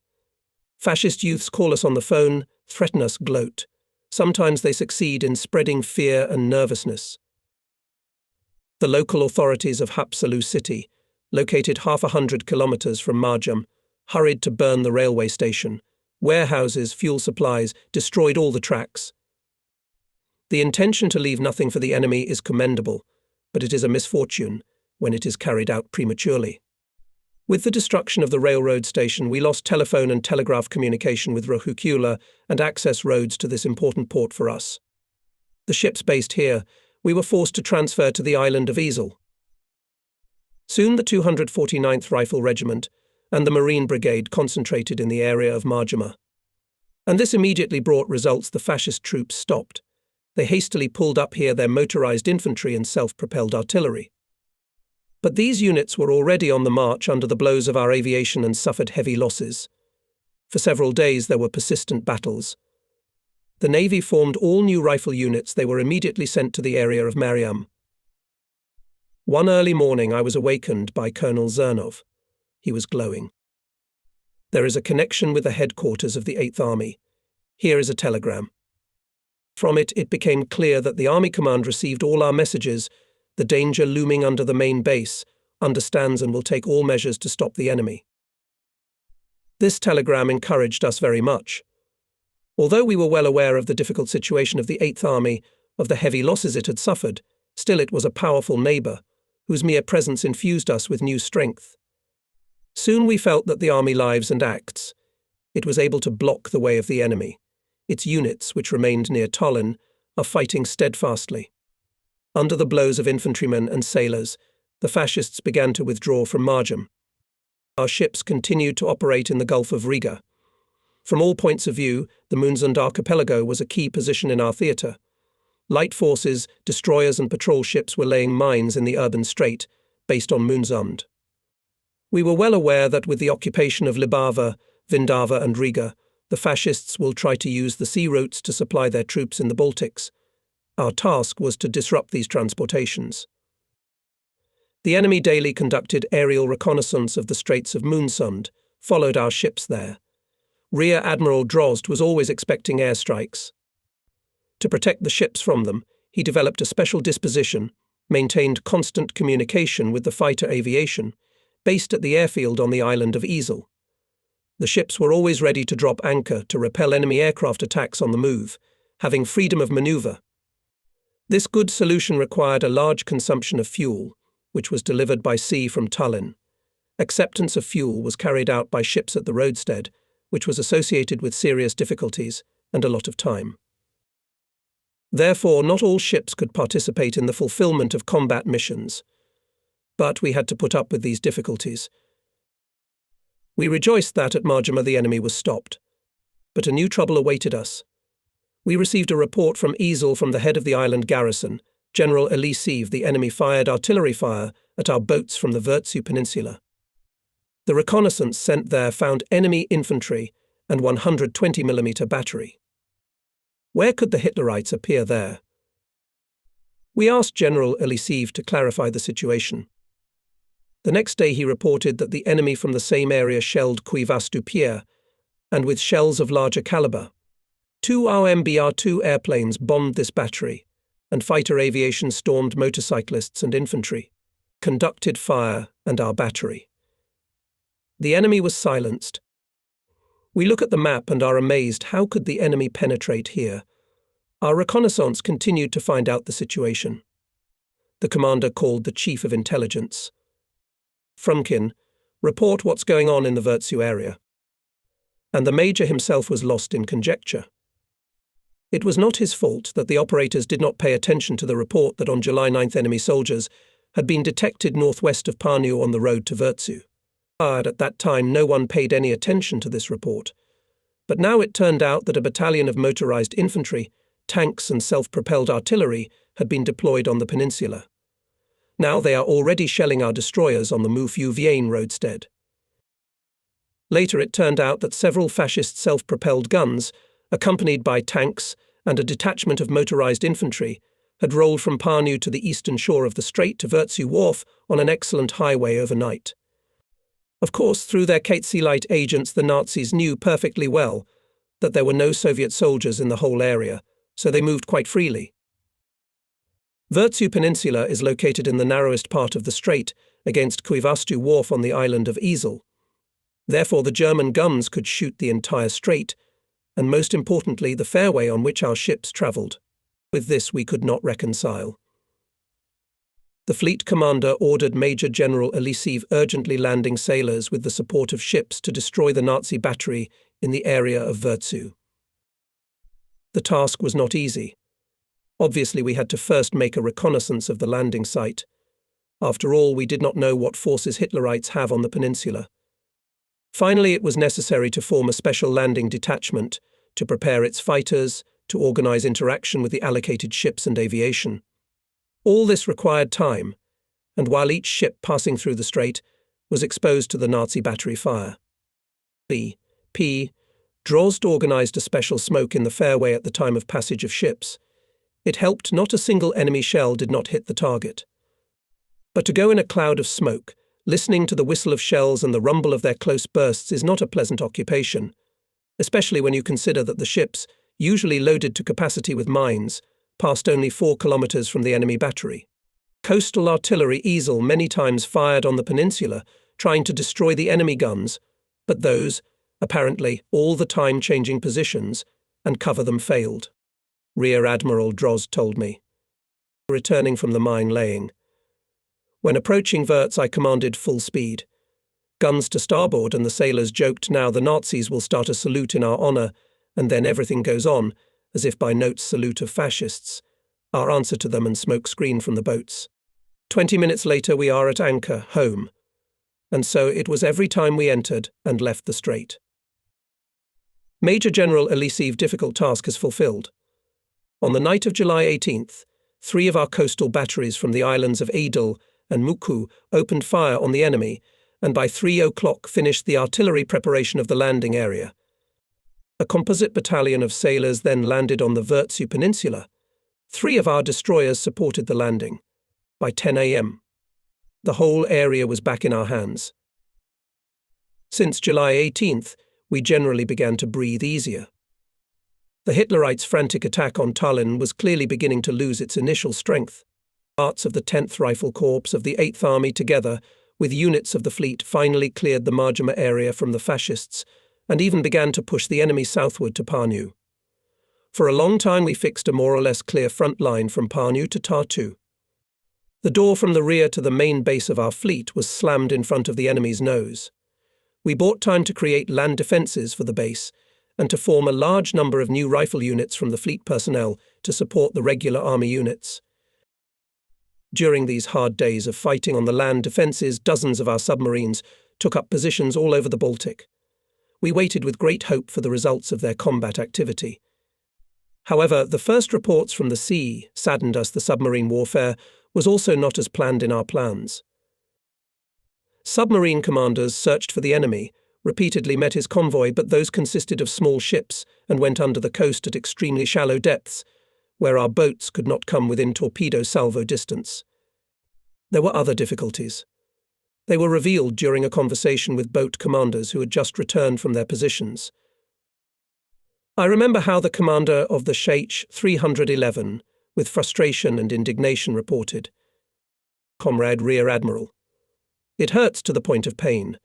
Fascist youths call us on the phone, threaten us, gloat. Sometimes they succeed in spreading fear and nervousness. The local authorities of Haapsalu city, located 100 kilometers from Marjam, hurried to burn the railway station, warehouses, fuel supplies, destroyed all the tracks. The intention to leave nothing for the enemy is commendable, but it is a misfortune when it is carried out prematurely. With the destruction of the railroad station, we lost telephone and telegraph communication with Rohukula and access roads to this important port for us. The ships based here, we were forced to transfer to the island of Easel. Soon the 249th Rifle Regiment and the Marine Brigade concentrated in the area of Marjama. And this immediately brought results. The fascist troops stopped. They hastily pulled up here their motorized infantry and self-propelled artillery. But these units were already on the march under the blows of our aviation and suffered heavy losses. For several days there were persistent battles. The Navy formed all new rifle units. They were immediately sent to the area of Mariam. One early morning I was awakened by Colonel Zernov. He was glowing. There is a connection with the headquarters of the 8th Army. Here is a telegram. From it became clear that the Army Command received all our messages. The danger looming under the main base, understands and will take all measures to stop the enemy. This telegram encouraged us very much. Although we were well aware of the difficult situation of the 8th Army, of the heavy losses it had suffered, still it was a powerful neighbour, whose mere presence infused us with new strength. Soon we felt that the army lives and acts. It was able to block the way of the enemy. Its units, which remained near Tallinn, are fighting steadfastly. Under the blows of infantrymen and sailors, the fascists began to withdraw from Marjam. Our ships continued to operate in the Gulf of Riga. From all points of view, the Moonsund archipelago was a key position in our theatre. Light forces, destroyers and patrol ships were laying mines in the urban strait, based on Moonsund. We were well aware that with the occupation of Libava, Vindava and Riga, the fascists will try to use the sea routes to supply their troops in the Baltics. Our task was to disrupt these transportations. The enemy daily conducted aerial reconnaissance of the Straits of Moonsund, followed our ships there. Rear Admiral Drozd was always expecting airstrikes. To protect the ships from them, he developed a special disposition, maintained constant communication with the fighter aviation, based at the airfield on the island of Ezel. The ships were always ready to drop anchor to repel enemy aircraft attacks on the move, having freedom of maneuver. This good solution required a large consumption of fuel, which was delivered by sea from Tallinn. Acceptance of fuel was carried out by ships at the roadstead, which was associated with serious difficulties and a lot of time. Therefore, not all ships could participate in the fulfillment of combat missions. But we had to put up with these difficulties. We rejoiced that at Marjama the enemy was stopped. But a new trouble awaited us. We received a report from Ezel from the head of the island garrison, General Elisiv. The enemy fired artillery fire at our boats from the Virtsu Peninsula. The reconnaissance sent there found enemy infantry and 120mm battery. Where could the Hitlerites appear there? We asked General Elisiv to clarify the situation. The next day he reported that the enemy from the same area shelled Cuivastu-Pierre, and with shells of larger caliber. 2 RMBR-2 airplanes bombed this battery, and fighter aviation stormed motorcyclists and infantry, conducted fire and our battery. The enemy was silenced. We look at the map and are amazed, how could the enemy penetrate here? Our reconnaissance continued to find out the situation. The commander called the chief of intelligence. Frumkin, report what's going on in the Virtsu area. And the major himself was lost in conjecture. It was not his fault that the operators did not pay attention to the report that on July 9th enemy soldiers had been detected northwest of Pärnu on the road to Virtsu. At that time no one paid any attention to this report. But now it turned out that a battalion of motorized infantry, tanks and self-propelled artillery had been deployed on the peninsula. Now they are already shelling our destroyers on the Mufu-Vienne roadstead. Later it turned out that several fascist self-propelled guns, accompanied by tanks and a detachment of motorized infantry, had rolled from Pärnu to the eastern shore of the strait to Virtsu Wharf on an excellent highway overnight. Of course, through their Kaiserlight agents, the Nazis knew perfectly well that there were no Soviet soldiers in the whole area, so they moved quite freely. Virtsu Peninsula is located in the narrowest part of the strait against Cuivastu Wharf on the island of Ezel. Therefore the German guns could shoot the entire strait, and most importantly the fairway on which our ships travelled. With this we could not reconcile. The fleet commander ordered Major General Elisiv urgently landing sailors with the support of ships to destroy the Nazi battery in the area of Virtsu. The task was not easy. Obviously we had to first make a reconnaissance of the landing site. After all, we did not know what forces Hitlerites have on the peninsula. Finally, it was necessary to form a special landing detachment to prepare its fighters, to organize interaction with the allocated ships and aviation. All this required time, and while each ship passing through the strait was exposed to the Nazi battery fire. Drozd organized a special smoke in the fairway at the time of passage of ships. It helped not a single enemy shell did not hit the target. But to go in a cloud of smoke, listening to the whistle of shells and the rumble of their close bursts is not a pleasant occupation, especially when you consider that the ships, usually loaded to capacity with mines, passed only 4 kilometers from the enemy battery. Coastal artillery Ezel many times fired on the peninsula, trying to destroy the enemy guns, but those, apparently all the time changing positions, and cover them failed. Rear Admiral Drozd told me. Returning from the mine laying. When approaching Virts I commanded full speed. Guns to starboard, and the sailors joked, now the Nazis will start a salute in our honour, and then everything goes on, as if by Note's salute of fascists, our answer to them and smoke screen from the boats. 20 minutes later we are at anchor, home. And so it was every time we entered and left the strait. Major General Elisiv difficult task is fulfilled. On the night of July 18th, 3 of our coastal batteries from the islands of Adel and Muku opened fire on the enemy, and by 3 o'clock finished the artillery preparation of the landing area. A composite battalion of sailors then landed on the Virtsu Peninsula. 3 of our destroyers supported the landing. By 10 a.m. The whole area was back in our hands. Since July 18th, we generally began to breathe easier. The Hitlerites' frantic attack on Tallinn was clearly beginning to lose its initial strength. Parts of the 10th Rifle Corps of the 8th Army, together with units of the fleet, finally cleared the Marjama area from the fascists and even began to push the enemy southward to Pärnu. For a long time we fixed a more or less clear front line from Pärnu to Tartu. The door from the rear to the main base of our fleet was slammed in front of the enemy's nose. We bought time to create land defences for the base and to form a large number of new rifle units from the fleet personnel to support the regular army units. During these hard days of fighting on the land defences, dozens of our submarines took up positions all over the Baltic. We waited with great hope for the results of their combat activity. However, the first reports from the sea saddened us. The submarine warfare was also not as planned in our plans. Submarine commanders searched for the enemy, repeatedly met his convoy, but those consisted of small ships and went under the coast at extremely shallow depths, where our boats could not come within torpedo salvo distance. There were other difficulties. They were revealed during a conversation with boat commanders who had just returned from their positions. I remember how the commander of the Sheikh 311, with frustration and indignation, reported, "Comrade Rear Admiral, it hurts to the point of pain.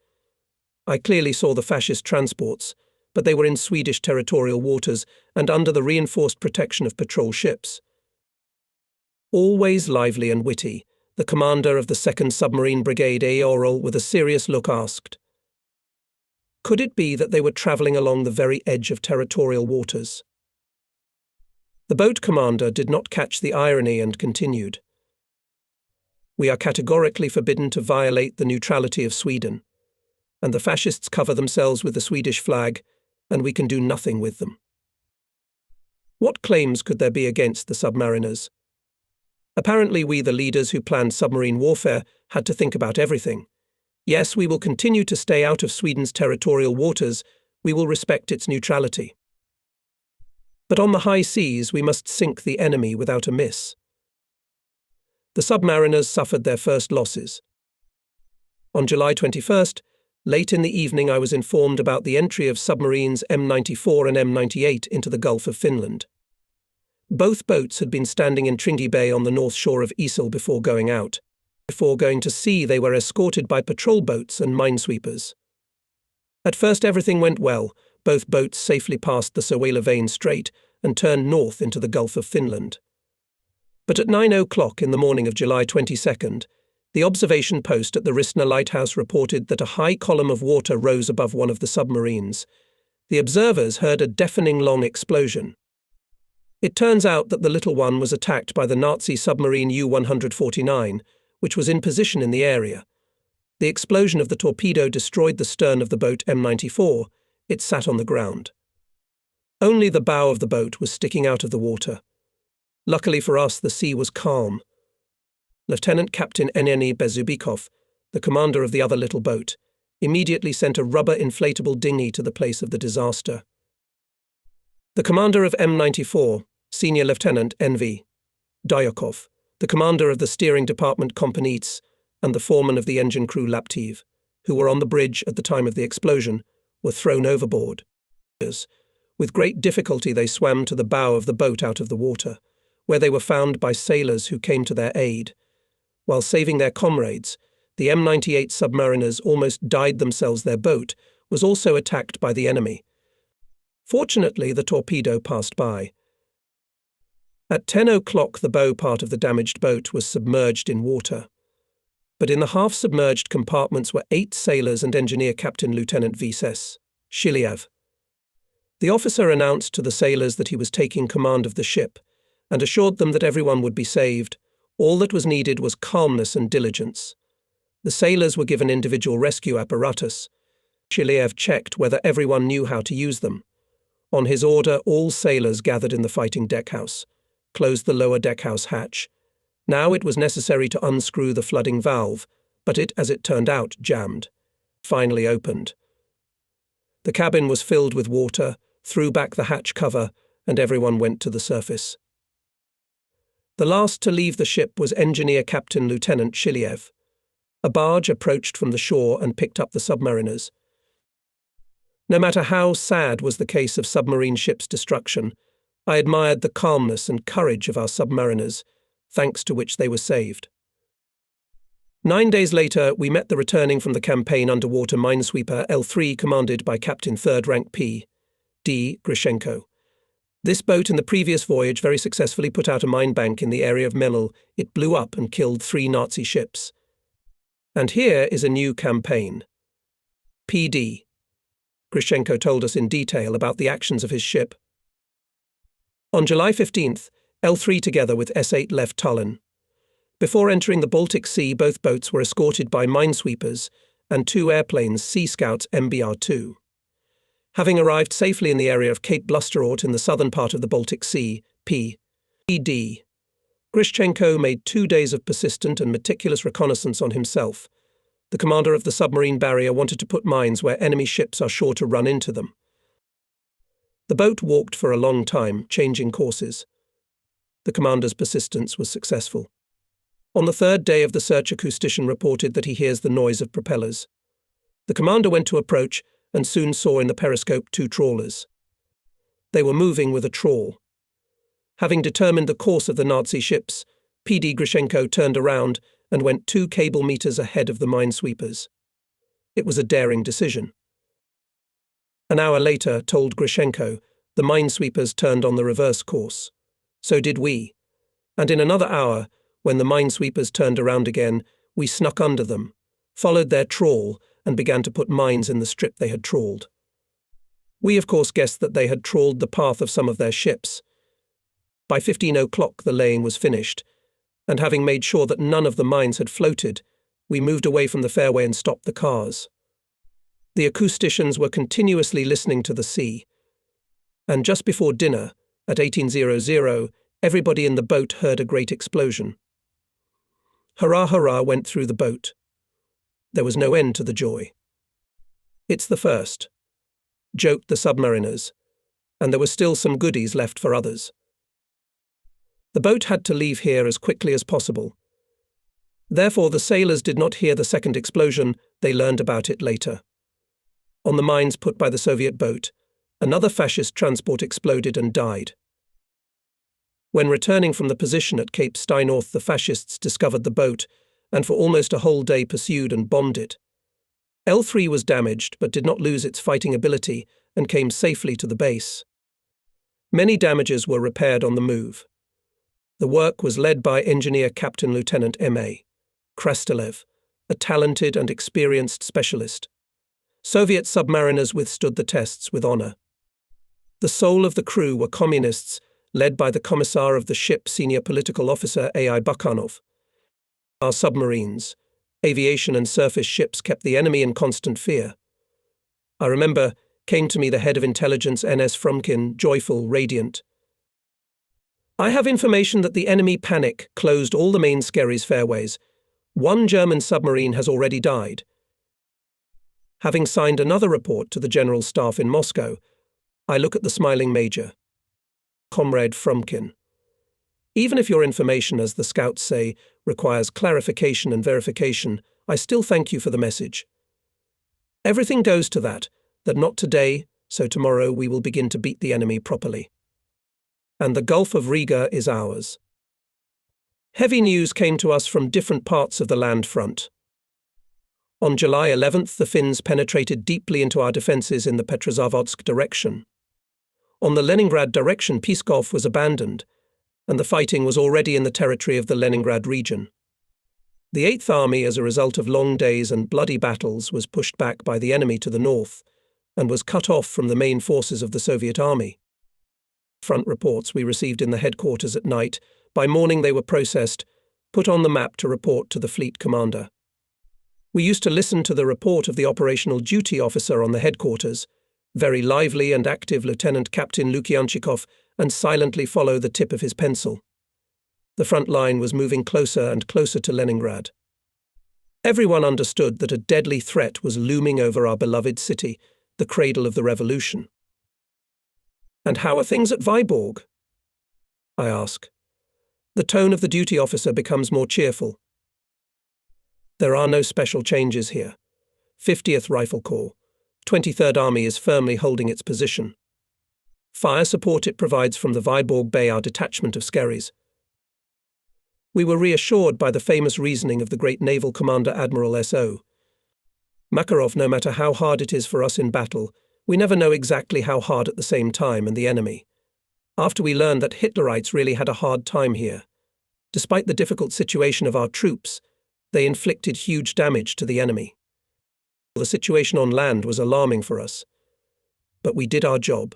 I clearly saw the fascist transports, but they were in Swedish territorial waters and under the reinforced protection of patrol ships." Always lively and witty, the commander of the 2nd Submarine Brigade, Aoral, with a serious look, asked, "Could it be that they were travelling along the very edge of territorial waters?" The boat commander did not catch the irony and continued, "We are categorically forbidden to violate the neutrality of Sweden, and the fascists cover themselves with the Swedish flag, and we can do nothing with them. What claims could there be against the submariners? Apparently we, the leaders who planned submarine warfare, had to think about everything. Yes, we will continue to stay out of Sweden's territorial waters. We will respect its neutrality. But on the high seas we must sink the enemy without a miss." The submariners suffered their first losses. On July 21st, late in the evening, I was informed about the entry of submarines M94 and M98 into the Gulf of Finland. Both boats had been standing in Tringy Bay on the north shore of Isil before going out. Before going to sea, they were escorted by patrol boats and minesweepers. At first everything went well. Both boats safely passed the Sawela Strait and turned north into the Gulf of Finland. But at 9 o'clock in the morning of July 22nd, the observation post at the Rissna lighthouse reported that a high column of water rose above one of the submarines. The observers heard a deafening long explosion. It turns out that the little one was attacked by the Nazi submarine U-149, which was in position in the area. The explosion of the torpedo destroyed the stern of the boat M94. It sat on the ground. Only the bow of the boat was sticking out of the water. Luckily for us, the sea was calm. Lieutenant Captain N.N.E. Bezubikov, the commander of the other little boat, immediately sent a rubber inflatable dinghy to the place of the disaster. The commander of M94, Senior Lieutenant N.V. Dayakov, the commander of the steering department Kompanits, and the foreman of the engine crew Laptiv, who were on the bridge at the time of the explosion, were thrown overboard. With great difficulty they swam to the bow of the boat out of the water, where they were found by sailors who came to their aid. While saving their comrades, the M98 submariners almost died themselves. Their boat was also attacked by the enemy. Fortunately, the torpedo passed by. At 10 o'clock, the bow part of the damaged boat was submerged in water. But in the half-submerged compartments were 8 sailors and engineer Captain Lieutenant Vises Shiliev. The officer announced to the sailors that he was taking command of the ship and assured them that everyone would be saved. All that was needed was calmness and diligence. The sailors were given individual rescue apparatus. Shiliev checked whether everyone knew how to use them. On his order, all sailors gathered in the fighting deckhouse, closed the lower deckhouse hatch. Now it was necessary to unscrew the flooding valve, but it, as it turned out, jammed. Finally opened. The cabin was filled with water, threw back the hatch cover, and everyone went to the surface. The last to leave the ship was Engineer Captain Lieutenant Shiliev. A barge approached from the shore and picked up the submariners. No matter how sad was the case of submarine ships' destruction, I admired the calmness and courage of our submariners, thanks to which they were saved. 9 days later, we met the returning from the campaign underwater minesweeper L3 commanded by Captain 3rd Rank P. D. Grishenko. This boat in the previous voyage very successfully put out a mine bank in the area of Memel. It blew up and killed 3 Nazi ships. And here is a new campaign. P.D. Grishenko told us in detail about the actions of his ship. On July 15th, L3 together with S8 left Tallinn. Before entering the Baltic Sea, both boats were escorted by minesweepers and 2 airplanes, Sea Scouts MBR-2. Having arrived safely in the area of Cape Blusterort in the southern part of the Baltic Sea, P.D. Grishenko made 2 days of persistent and meticulous reconnaissance on himself. The commander of the submarine barrier wanted to put mines where enemy ships are sure to run into them. The boat walked for a long time, changing courses. The commander's persistence was successful. On the 3rd day of the search, acoustician reported that he hears the noise of propellers. The commander went to approach and soon saw in the periscope 2 trawlers. They were moving with a trawl. Having determined the course of the Nazi ships, P.D. Grishenko turned around and went 2 cable meters ahead of the minesweepers. It was a daring decision. An hour later, told Grishenko, the minesweepers turned on the reverse course. So did we. And in another hour, when the minesweepers turned around again, we snuck under them, followed their trawl, and began to put mines in the strip they had trawled. We, of course, guessed that they had trawled the path of some of their ships. By 15 o'clock the laying was finished, and having made sure that none of the mines had floated, we moved away from the fairway and stopped the cars. The acousticians were continuously listening to the sea, and just before dinner, at 18:00, everybody in the boat heard a great explosion. Hurrah, hurrah went through the boat. There was no end to the joy. It's the first, joked the submariners, and there were still some goodies left for others. The boat had to leave here as quickly as possible. Therefore, the sailors did not hear the second explosion, they learned about it later. On the mines put by the Soviet boat, another fascist transport exploded and died. When returning from the position at Cape Steinnorth, the fascists discovered the boat and for almost a whole day pursued and bombed it. L3 was damaged but did not lose its fighting ability and came safely to the base. Many damages were repaired on the move. The work was led by Engineer Captain Lieutenant M.A. Krastelev, a talented and experienced specialist. Soviet submariners withstood the tests with honor. The soul of the crew were communists, led by the commissar of the ship, senior political officer A.I. Bakhanov. Our submarines, aviation and surface ships kept the enemy in constant fear. I remember, came to me the head of intelligence N.S. Frumkin, joyful, radiant. I have information that the enemy panic closed all the main Skerries fairways. 1 German submarine has already died. Having signed another report to the General Staff in Moscow, I look at the smiling Major. Comrade Frumkin. Even if your information, as the scouts say, requires clarification and verification, I still thank you for the message. Everything goes to that not today, so tomorrow we will begin to beat the enemy properly. And the Gulf of Riga is ours. Heavy news came to us from different parts of the land front. On July 11th, the Finns penetrated deeply into our defences in the Petrozavodsk direction. On the Leningrad direction, Pskov was abandoned, and the fighting was already in the territory of the Leningrad region. The 8th Army, as a result of long days and bloody battles, was pushed back by the enemy to the north, and was cut off from the main forces of the Soviet Army. Front reports we received in the headquarters at night. By morning they were processed, put on the map to report to the fleet commander. We used to listen to the report of the operational duty officer on the headquarters, very lively and active Lieutenant Captain Lukyanchikov, and silently follow the tip of his pencil. The front line was moving closer and closer to Leningrad. Everyone understood that a deadly threat was looming over our beloved city, the cradle of the revolution. And how are things at Vyborg? I ask. The tone of the duty officer becomes more cheerful. There are no special changes here. 50th Rifle Corps, 23rd Army is firmly holding its position. Fire support it provides from the Vyborg Bay, our detachment of Skerries. We were reassured by the famous reasoning of the great naval commander Admiral S.O. Makarov. No matter how hard it is for us in battle, we never know exactly how hard at the same time, and the enemy. After we learned that Hitlerites really had a hard time here. Despite the difficult situation of our troops, they inflicted huge damage to the enemy. The situation on land was alarming for us. But we did our job.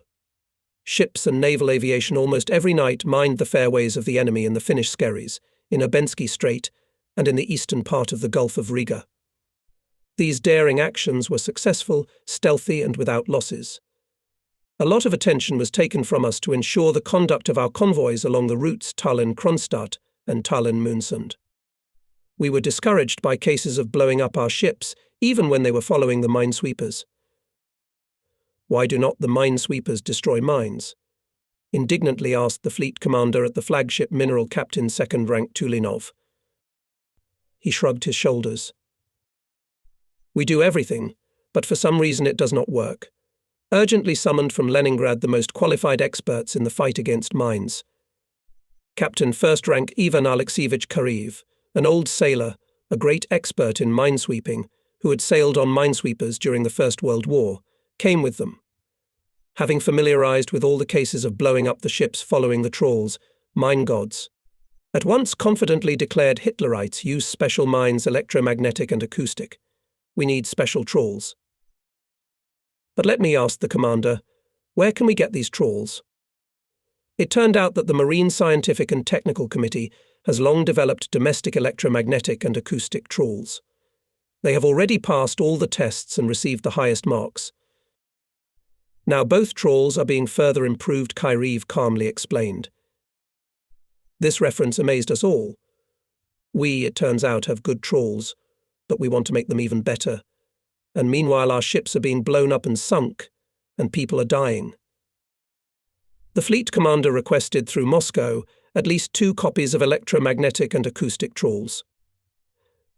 Ships and naval aviation almost every night mined the fairways of the enemy in the Finnish Skerries, in Obensky Strait, and in the eastern part of the Gulf of Riga. These daring actions were successful, stealthy, and without losses. A lot of attention was taken from us to ensure the conduct of our convoys along the routes Tallinn-Kronstadt and Tallinn-Moonsund. We were discouraged by cases of blowing up our ships, even when they were following the minesweepers. Why do not the minesweepers destroy mines? Indignantly asked the fleet commander at the flagship Mineral Captain 2nd Rank Tulinov. He shrugged his shoulders. We do everything, but for some reason it does not work. Urgently summoned from Leningrad the most qualified experts in the fight against mines. Captain 1st Rank Ivan Alexievich Kariev, an old sailor, a great expert in minesweeping, who had sailed on minesweepers during the First World War, came with them. Having familiarized with all the cases of blowing up the ships following the trawls, mine gods at once confidently declared Hitlerites use special mines, electromagnetic and acoustic. We need special trawls. But let me ask the commander, where can we get these trawls? It turned out that the Marine Scientific and Technical Committee has long developed domestic electromagnetic and acoustic trawls. They have already passed all the tests and received the highest marks. Now both trawls are being further improved, Kariev calmly explained. This reference amazed us all. We, it turns out, have good trawls, but we want to make them even better. And meanwhile our ships are being blown up and sunk, and people are dying. The fleet commander requested through Moscow at least 2 copies of electromagnetic and acoustic trawls.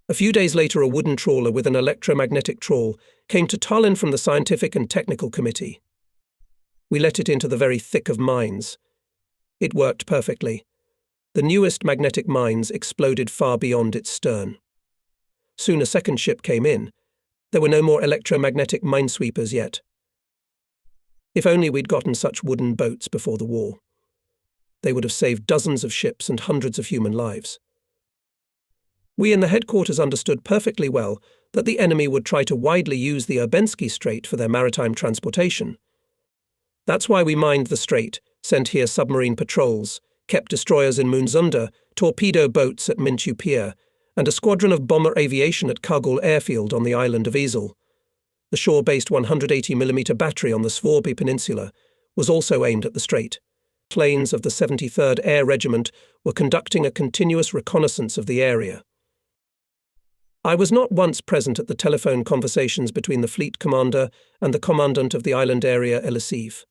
A few days later a wooden trawler with an electromagnetic trawl came to Tallinn from the Scientific and Technical Committee. We let it into the very thick of mines. It worked perfectly. The newest magnetic mines exploded far beyond its stern. Soon a second ship came in. There were no more electromagnetic minesweepers yet. If only we'd gotten such wooden boats before the war. They would have saved dozens of ships and hundreds of human lives. We in the headquarters understood perfectly well that the enemy would try to widely use the Obensky Strait for their maritime transportation. That's why we mined the strait, sent here submarine patrols, kept destroyers in Moonsund, torpedo boats at Minchu Pier, and a squadron of bomber aviation at Kagul airfield on the island of Isle. The shore-based 180mm battery on the Svorby Peninsula was also aimed at the strait. Planes of the 73rd Air Regiment were conducting a continuous reconnaissance of the area. I was not once present at the telephone conversations between the fleet commander and the commandant of the island area, Elisiv.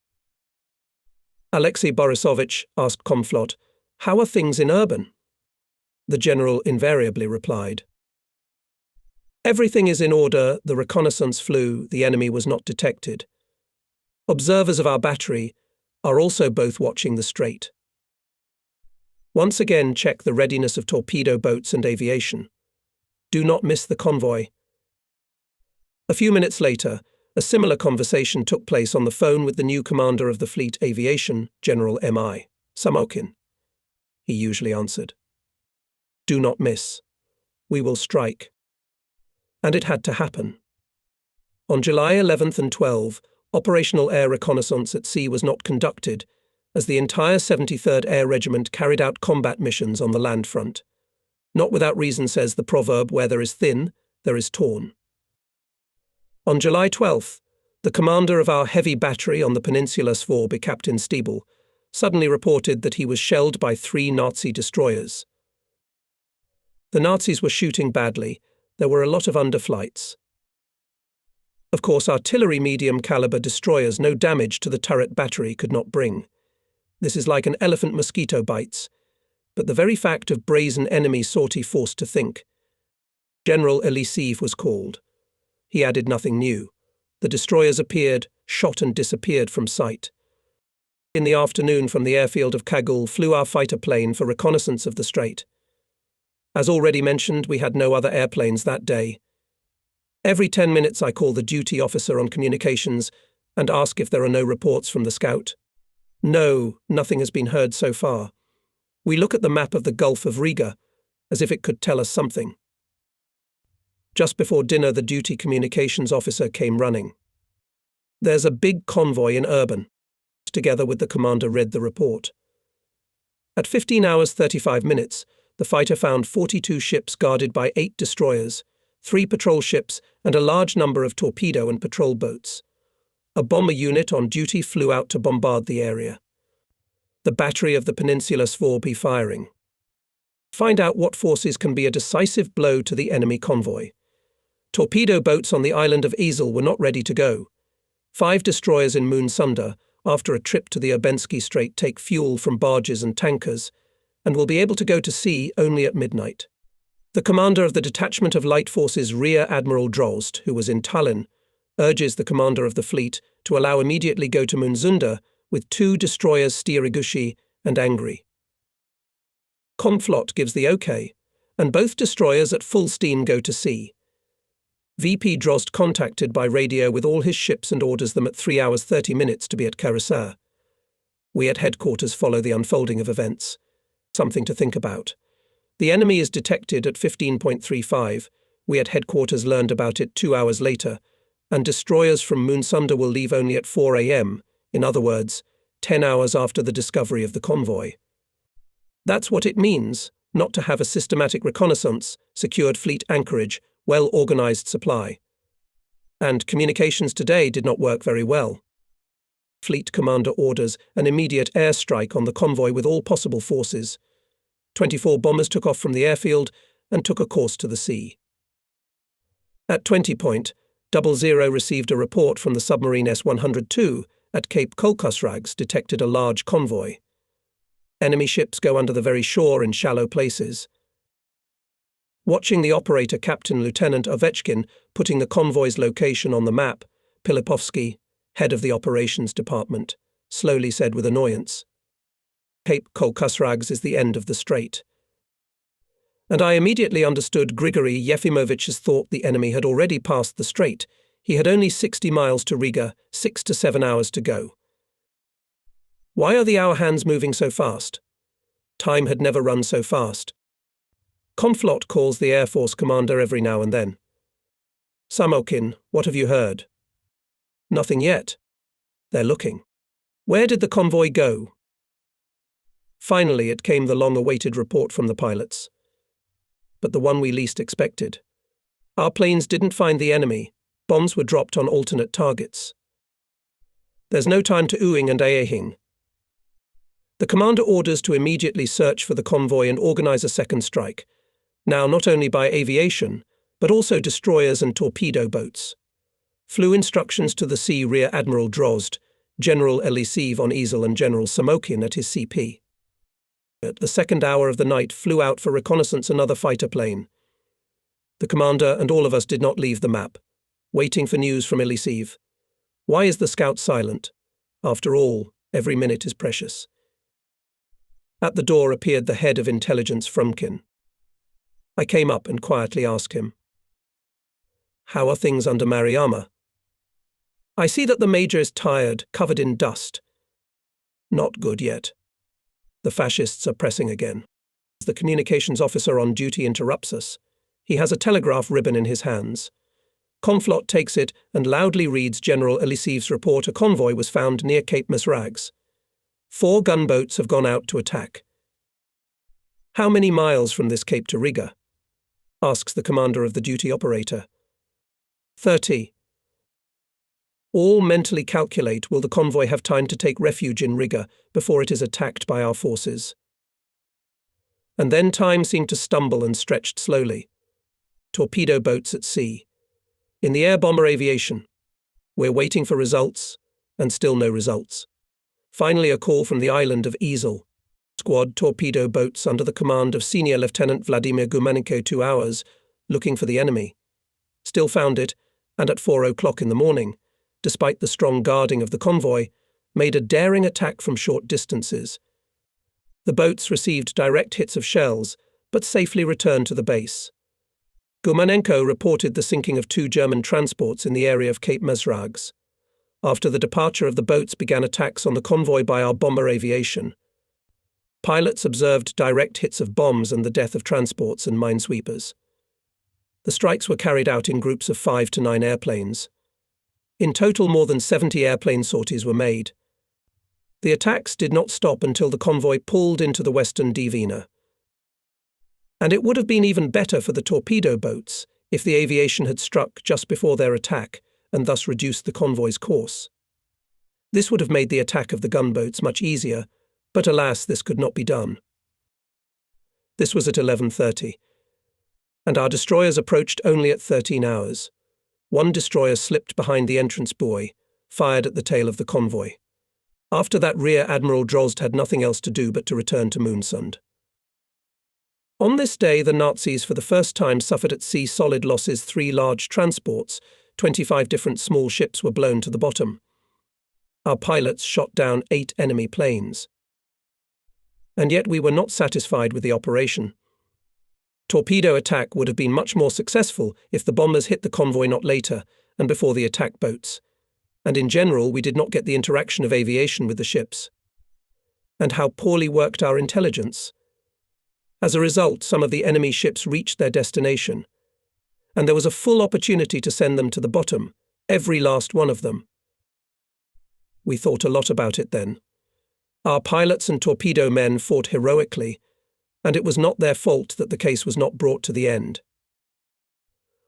Alexei Borisovich asked Komflot, "How are things in Urban?" The general invariably replied, "Everything is in order, the reconnaissance flew, the enemy was not detected. Observers of our battery are also both watching the strait. Once again check the readiness of torpedo boats and aviation. Do not miss the convoy." A few minutes later, a similar conversation took place on the phone with the new commander of the fleet aviation, General M.I. Samokin. He usually answered, "Do not miss. We will strike." And it had to happen. On July 11th and 12th, operational air reconnaissance at sea was not conducted, as the entire 73rd Air Regiment carried out combat missions on the land front. Not without reason, says the proverb, where there is thin, there is torn. On July 12th, the commander of our heavy battery on the peninsula Svorby, Captain Stiebel, suddenly reported that he was shelled by 3 Nazi destroyers. The Nazis were shooting badly. There were a lot of underflights. Of course, artillery medium-caliber destroyers no damage to the turret battery could not bring. This is like an elephant mosquito bites. But the very fact of brazen enemy sortie forced to think. General Elisiv was called. He added nothing new. The destroyers appeared, shot and disappeared from sight. In the afternoon, from the airfield of Kagul flew our fighter plane for reconnaissance of the strait. As already mentioned, we had no other airplanes that day. Every 10 minutes I call the duty officer on communications and ask if there are no reports from the scout. No, nothing has been heard so far. We look at the map of the Gulf of Riga, as if it could tell us something. Just before dinner, the duty communications officer came running. There's a big convoy in Urban. Together with the commander read the report. At 15 hours 35 minutes, the fighter found 42 ships guarded by 8 destroyers, 3 patrol ships and a large number of torpedo and patrol boats. A bomber unit on duty flew out to bombard the area. The battery of the Peninsula Svorby firing. Find out what forces can be a decisive blow to the enemy convoy. Torpedo boats on the island of Isel were not ready to go. 5 destroyers in Moonsunda, after a trip to the Urbensky Strait, take fuel from barges and tankers, and will be able to go to sea only at midnight. The commander of the detachment of light forces, Rear Admiral Drozd, who was in Tallinn, urges the commander of the fleet to allow immediately go to Moonsunda with 2 destroyers, Stierigushi and Angry. Komflot gives the OK, and both destroyers at full steam go to sea. VP Drozd contacted by radio with all his ships and orders them at 3 hours 30 minutes to be at Karasar. We at headquarters follow the unfolding of events. Something to think about. The enemy is detected at 15.35. We at headquarters learned about it 2 hours later, and destroyers from Moonsunda will leave only at 4 a.m., in other words, 10 hours after the discovery of the convoy. That's what it means, not to have a systematic reconnaissance, secured fleet anchorage, well-organized supply. And communications today did not work very well. Fleet commander orders an immediate airstrike on the convoy with all possible forces. 24 bombers took off from the airfield and took a course to the sea. At 20.00 received a report from the submarine S-102 at Cape Kolkasrags detected a large convoy. Enemy ships go under the very shore in shallow places. Watching the operator, Captain Lieutenant Ovechkin, putting the convoy's location on the map, Pilipovsky, head of the operations department, slowly said with annoyance, "Cape Kolkasrags is the end of the strait." And I immediately understood Grigory Yefimovich's thought the enemy had already passed the strait. He had only 60 miles to Riga, 6 to 7 hours to go. Why are the hour hands moving so fast? Time had never run so fast. Komflot calls the Air Force commander every now and then. "Samokin, what have you heard?" "Nothing yet." "They're looking." "Where did the convoy go?" Finally, it came the long-awaited report from the pilots. But the one we least expected. Our planes didn't find the enemy. Bombs were dropped on alternate targets. There's no time to oohing and aahing. The commander orders to immediately search for the convoy and organize a second strike, now not only by aviation, but also destroyers and torpedo boats. Flew instructions to the Sea Rear Admiral Drozd, General Elisiv on Isel and General Samokin at his CP. At the second hour of the night flew out for reconnaissance another fighter plane. The commander and all of us did not leave the map, waiting for news from Elisiv. Why is the scout silent? After all, every minute is precious. At the door appeared the head of intelligence, Frumkin. I came up and quietly asked him, "How are things under Mariama?" "I see that the major is tired, covered in dust." "Not good yet. The fascists are pressing again." The communications officer on duty interrupts us. He has a telegraph ribbon in his hands. Komflot takes it and loudly reads General Elisiv's report. A convoy was found near Cape Masrags. 4 gunboats have gone out to attack. "How many miles from this cape to Riga?" asks the commander of the duty operator. 30. All mentally calculate, will the convoy have time to take refuge in Riga before it is attacked by our forces? And then time seemed to stumble and stretched slowly. Torpedo boats at sea. In the air bomber aviation. We're waiting for results, and still no results. Finally a call from the island of Isel. Squad torpedo boats under the command of Senior Lieutenant Vladimir Gumenenko. 2 hours. looking for the enemy. Still found it, and at 4 o'clock in the morning, despite the strong guarding of the convoy, made a daring attack from short distances. The boats received direct hits of shells, but safely returned to the base. Gumanenko reported the sinking of 2 German transports in the area of Cape Mesrags. After the departure of the boats began attacks on the convoy by our bomber aviation. Pilots observed direct hits of bombs and the death of transports and minesweepers. The strikes were carried out in groups of 5 to 9 airplanes. In total, more than 70 airplane sorties were made. The attacks did not stop until the convoy pulled into the western Divina. And it would have been even better for the torpedo boats if the aviation had struck just before their attack and thus reduced the convoy's course. This would have made the attack of the gunboats much easier, but alas, this could not be done. This was at 11:30, and our destroyers approached only at 13 hours. One destroyer slipped behind the entrance buoy, fired at the tail of the convoy. After that, Rear Admiral Drozd had nothing else to do but to return to Moonsund. On this day, the Nazis for the first time suffered at sea solid losses. 3 large transports, 25 different small ships were blown to the bottom. Our pilots shot down 8 enemy planes. And yet we were not satisfied with the operation. Torpedo attack would have been much more successful if the bombers hit the convoy not later and before the attack boats. And in general, we did not get the interaction of aviation with the ships. And how poorly worked our intelligence. As a result, some of the enemy ships reached their destination, and there was a full opportunity to send them to the bottom, every last one of them. We thought a lot about it then. Our pilots and torpedo men fought heroically, and it was not their fault that the case was not brought to the end.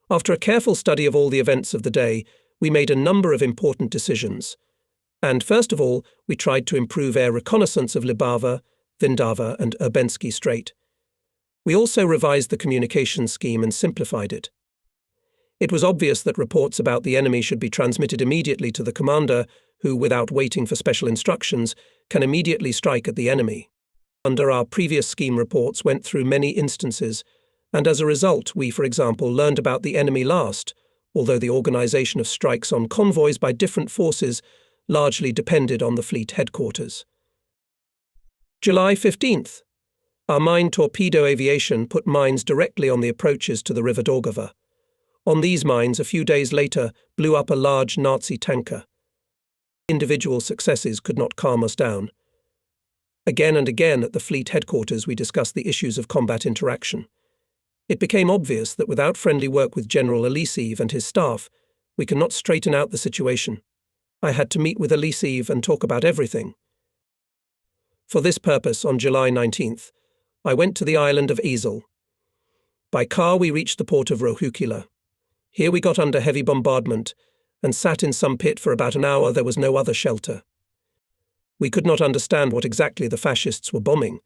After a careful study of all the events of the day, we made a number of important decisions. And first of all, we tried to improve air reconnaissance of Libava, Vindava, and Urbensky Strait. We also revised the communications scheme and simplified it. It was obvious that reports about the enemy should be transmitted immediately to the commander, who, without waiting for special instructions, can immediately strike at the enemy. Under our previous scheme, reports went through many instances, and as a result, we, for example, learned about the enemy last, although the organization of strikes on convoys by different forces largely depended on the fleet headquarters. July 15th. Our mine torpedo aviation put mines directly on the approaches to the River Daugava. On these mines, a few days later, blew up a large Nazi tanker. Individual successes could not calm us down. Again and again at the fleet headquarters, we discussed the issues of combat interaction. It became obvious that without friendly work with General Alisiv and his staff, we cannot straighten out the situation. I had to meet with Alisiv and talk about everything. For this purpose, on July 19th, I went to the island of Ezel. By car, we reached the port of Rohukila. Here we got under heavy bombardment and sat in some pit for about an hour. There was no other shelter. We could not understand what exactly the fascists were bombing.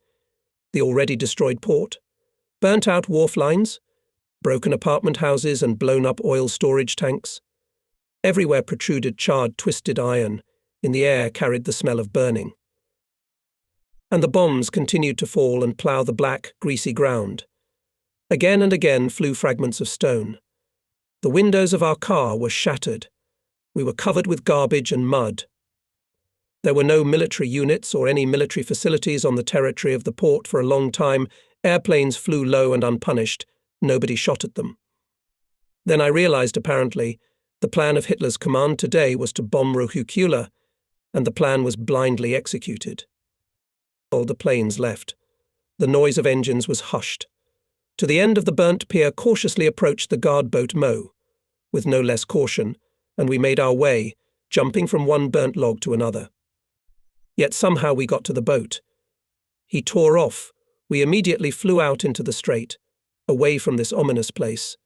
The already destroyed port, burnt-out wharf lines, broken apartment houses and blown-up oil storage tanks. Everywhere protruded charred, twisted iron. In the air carried the smell of burning. And the bombs continued to fall and plough the black, greasy ground. Again and again flew fragments of stone. The windows of our car were shattered. We were covered with garbage and mud. There were no military units or any military facilities on the territory of the port for a long time. Airplanes flew low and unpunished. Nobody shot at them. Then I realized, apparently, the plan of Hitler's command today was to bomb Rohukila, and the plan was blindly executed. All the planes left. The noise of engines was hushed. To the end of the burnt pier cautiously approached the guard boat Mo, with no less caution, and we made our way, jumping from one burnt log to another. Yet somehow we got to the boat. He tore off. We immediately flew out into the strait, away from this ominous place.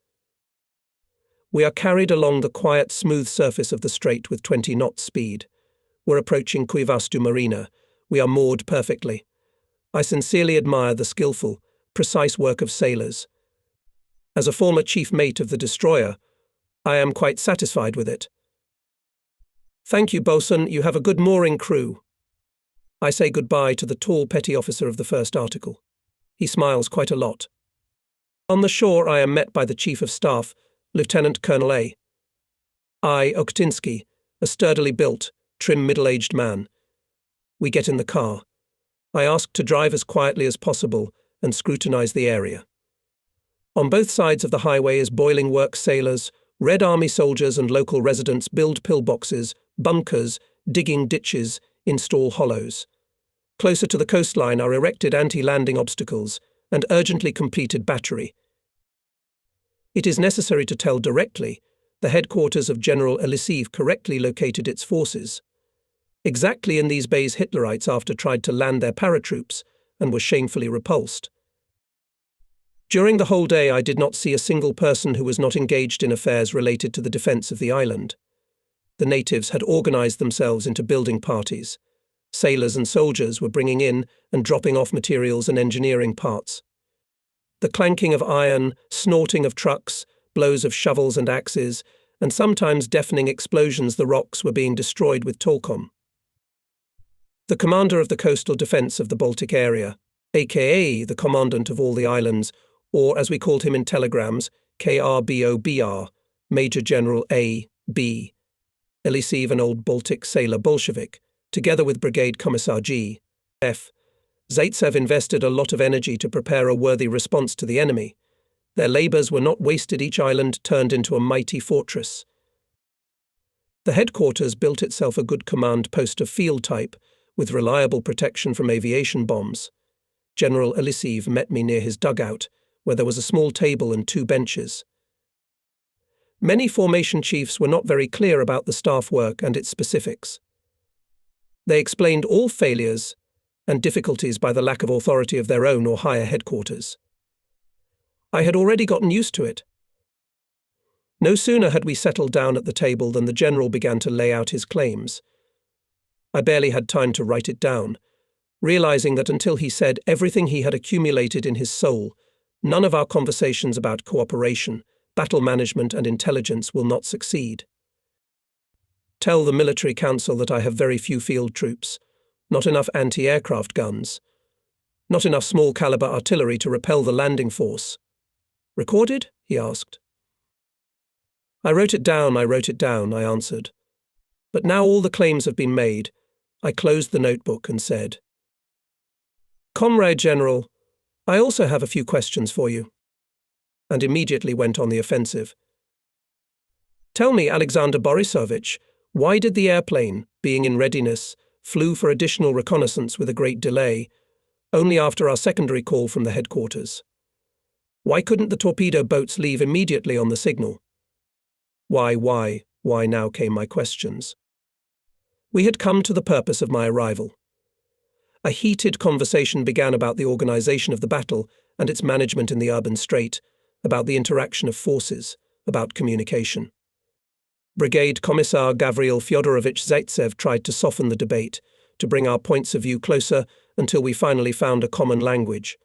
We are carried along the quiet, smooth surface of the strait with 20 knots speed. We're approaching Cuivastu Marina. We are moored perfectly. I sincerely admire the skillful, precise work of sailors. As a former chief mate of the destroyer, I am quite satisfied with it. Thank you, bosun. You have a good mooring crew. I say goodbye to the tall petty officer of the first article. He smiles quite a lot. On the shore I am met by the Chief of Staff, Lieutenant Colonel I. Oktinsky, a sturdily built, trim middle-aged man. We get in the car. I ask to drive as quietly as possible and scrutinize the area. On both sides of the highway is boiling work sailors, Red Army soldiers and local residents build pillboxes, bunkers, digging ditches, install hollows. Closer to the coastline are erected anti-landing obstacles and urgently completed battery. It is necessary to tell directly the headquarters of General Elisiv correctly located its forces. Exactly in these bays Hitlerites after tried to land their paratroops and were shamefully repulsed. During the whole day I did not see a single person who was not engaged in affairs related to the defense of the island. The natives had organized themselves into building parties. Sailors and soldiers were bringing in and dropping off materials and engineering parts. The clanking of iron, snorting of trucks, blows of shovels and axes, and sometimes deafening explosions the rocks were being destroyed with Tolcom. The commander of the coastal defense of the Baltic area, aka the commandant of all the islands, or as we called him in telegrams, KRBOBR, Major General A.B. Elisiv, an old Baltic sailor Bolshevik, together with Brigade Commissar G.F. Zaitsev invested a lot of energy to prepare a worthy response to the enemy. Their labours were not wasted, each island turned into a mighty fortress. The headquarters built itself a good command post of field type, with reliable protection from aviation bombs. General Elisiv met me near his dugout, where there was a small table and 2 benches. Many formation chiefs were not very clear about the staff work and its specifics. They explained all failures and difficulties by the lack of authority of their own or higher headquarters. I had already gotten used to it. No sooner had we settled down at the table than the general began to lay out his claims. I barely had time to write it down, realizing that until he said everything he had accumulated in his soul, none of our conversations about cooperation, battle management and intelligence will not succeed. Tell the military council that I have very few field troops, not enough anti-aircraft guns, not enough small-caliber artillery to repel the landing force. Recorded? He asked. I wrote it down, I answered. But now all the claims have been made. I closed the notebook and said, Comrade General, I also have a few questions for you, and immediately went on the offensive. Tell me, Alexander Borisovich, why did the airplane, being in readiness, flew for additional reconnaissance with a great delay, only after our secondary call from the headquarters? Why couldn't the torpedo boats leave immediately on the signal? Why now came my questions. We had come to the purpose of my arrival. A heated conversation began about the organization of the battle and its management in the urban strait, about the interaction of forces, about communication. Brigade Commissar Gavril Fyodorovich Zaitsev tried to soften the debate, to bring our points of view closer until we finally found a common language.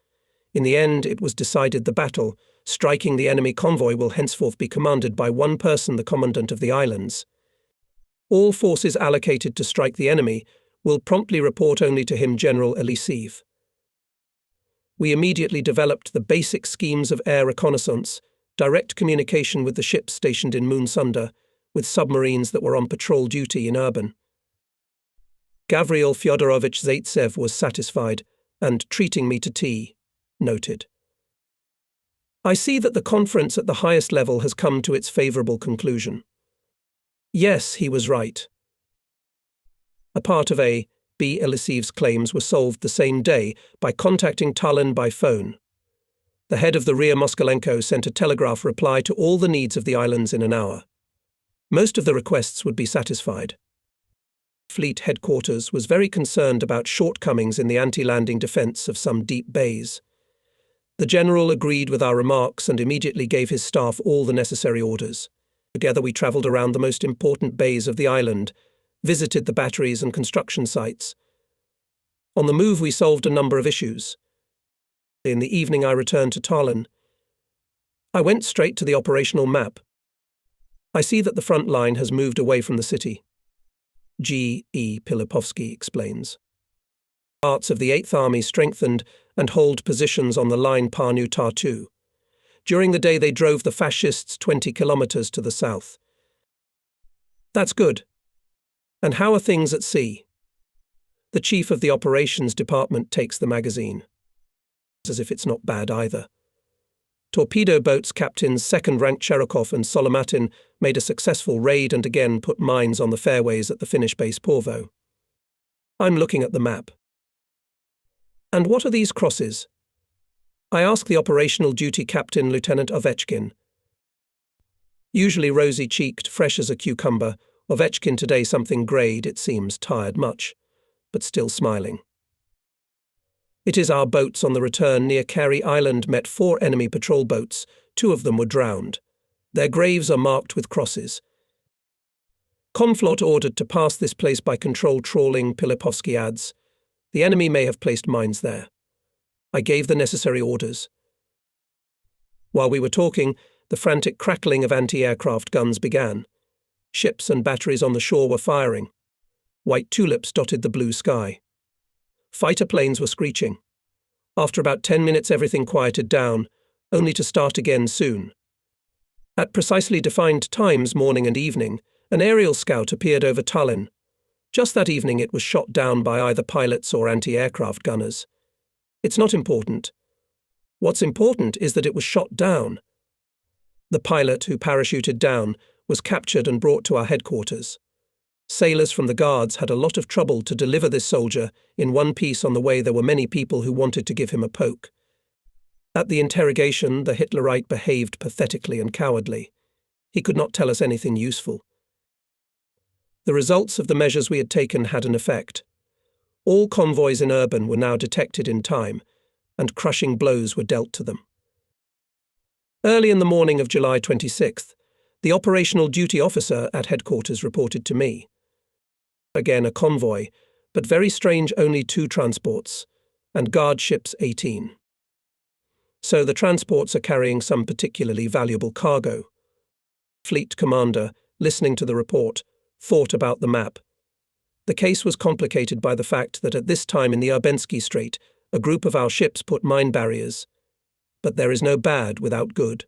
In the end, it was decided the battle, striking the enemy convoy, will henceforth be commanded by one person, the commandant of the islands. All forces allocated to strike the enemy will promptly report only to him, General Elisiv. We immediately developed the basic schemes of air reconnaissance, direct communication with the ships stationed in Moonsunda, with submarines that were on patrol duty in urban. Gavril Fyodorovich Zaitsev was satisfied, and treating me to tea, noted, I see that the conference at the highest level has come to its favourable conclusion. Yes, he was right. A part of A. B. Elisiv's claims were solved the same day by contacting Tallinn by phone. The head of the rear Moskalenko sent a telegraph reply to all the needs of the islands in an hour. Most of the requests would be satisfied. Fleet headquarters was very concerned about shortcomings in the anti-landing defence of some deep bays. The general agreed with our remarks and immediately gave his staff all the necessary orders. Together we travelled around the most important bays of the island, visited the batteries and construction sites. On the move we solved a number of issues. In the evening I returned to Tallinn. I went straight to the operational map. I see that the front line has moved away from the city. G. E. Pilipovsky explains. Parts of the 8th Army strengthened and hold positions on the line Panu-Tartu. During the day they drove the fascists 20 kilometers to the south. That's good. And how are things at sea? The chief of the operations department takes the magazine. As if it's not bad either. Torpedo boats captains 2nd Rank Cherokov and Solomatin made a successful raid and again put mines on the fairways at the Finnish base Porvoo. I'm looking at the map. And what are these crosses? I ask the operational duty captain, Lieutenant Ovechkin. Usually rosy-cheeked, fresh as a cucumber, Ovechkin today something greyed, it seems, tired much, but still smiling. It is our boats on the return near Carey Island met 4 enemy patrol boats. 2 of them were drowned. Their graves are marked with crosses. Conflot ordered to pass this place by control trawling, Pilipovsky adds. The enemy may have placed mines there. I gave the necessary orders. While we were talking, the frantic crackling of anti-aircraft guns began. Ships and batteries on the shore were firing. White tulips dotted the blue sky. Fighter planes were screeching. After about 10 minutes everything quieted down, only to start again soon. At precisely defined times, morning and evening, an aerial scout appeared over Tallinn. Just that evening it was shot down by either pilots or anti-aircraft gunners. It's not important. What's important is that it was shot down. The pilot who parachuted down was captured and brought to our headquarters. Sailors from the guards had a lot of trouble to deliver this soldier. In one piece on the way there were many people who wanted to give him a poke. At the interrogation, the Hitlerite behaved pathetically and cowardly. He could not tell us anything useful. The results of the measures we had taken had an effect. All convoys in Urban were now detected in time, and crushing blows were dealt to them. Early in the morning of July 26th, the operational duty officer at headquarters reported to me. Again a convoy, but very strange, only 2 transports, and guard ships 18. So the transports are carrying some particularly valuable cargo. Fleet commander, listening to the report, thought about the map. The case was complicated by the fact that at this time in the Urbensky Strait, a group of our ships put mine barriers. But there is no bad without good.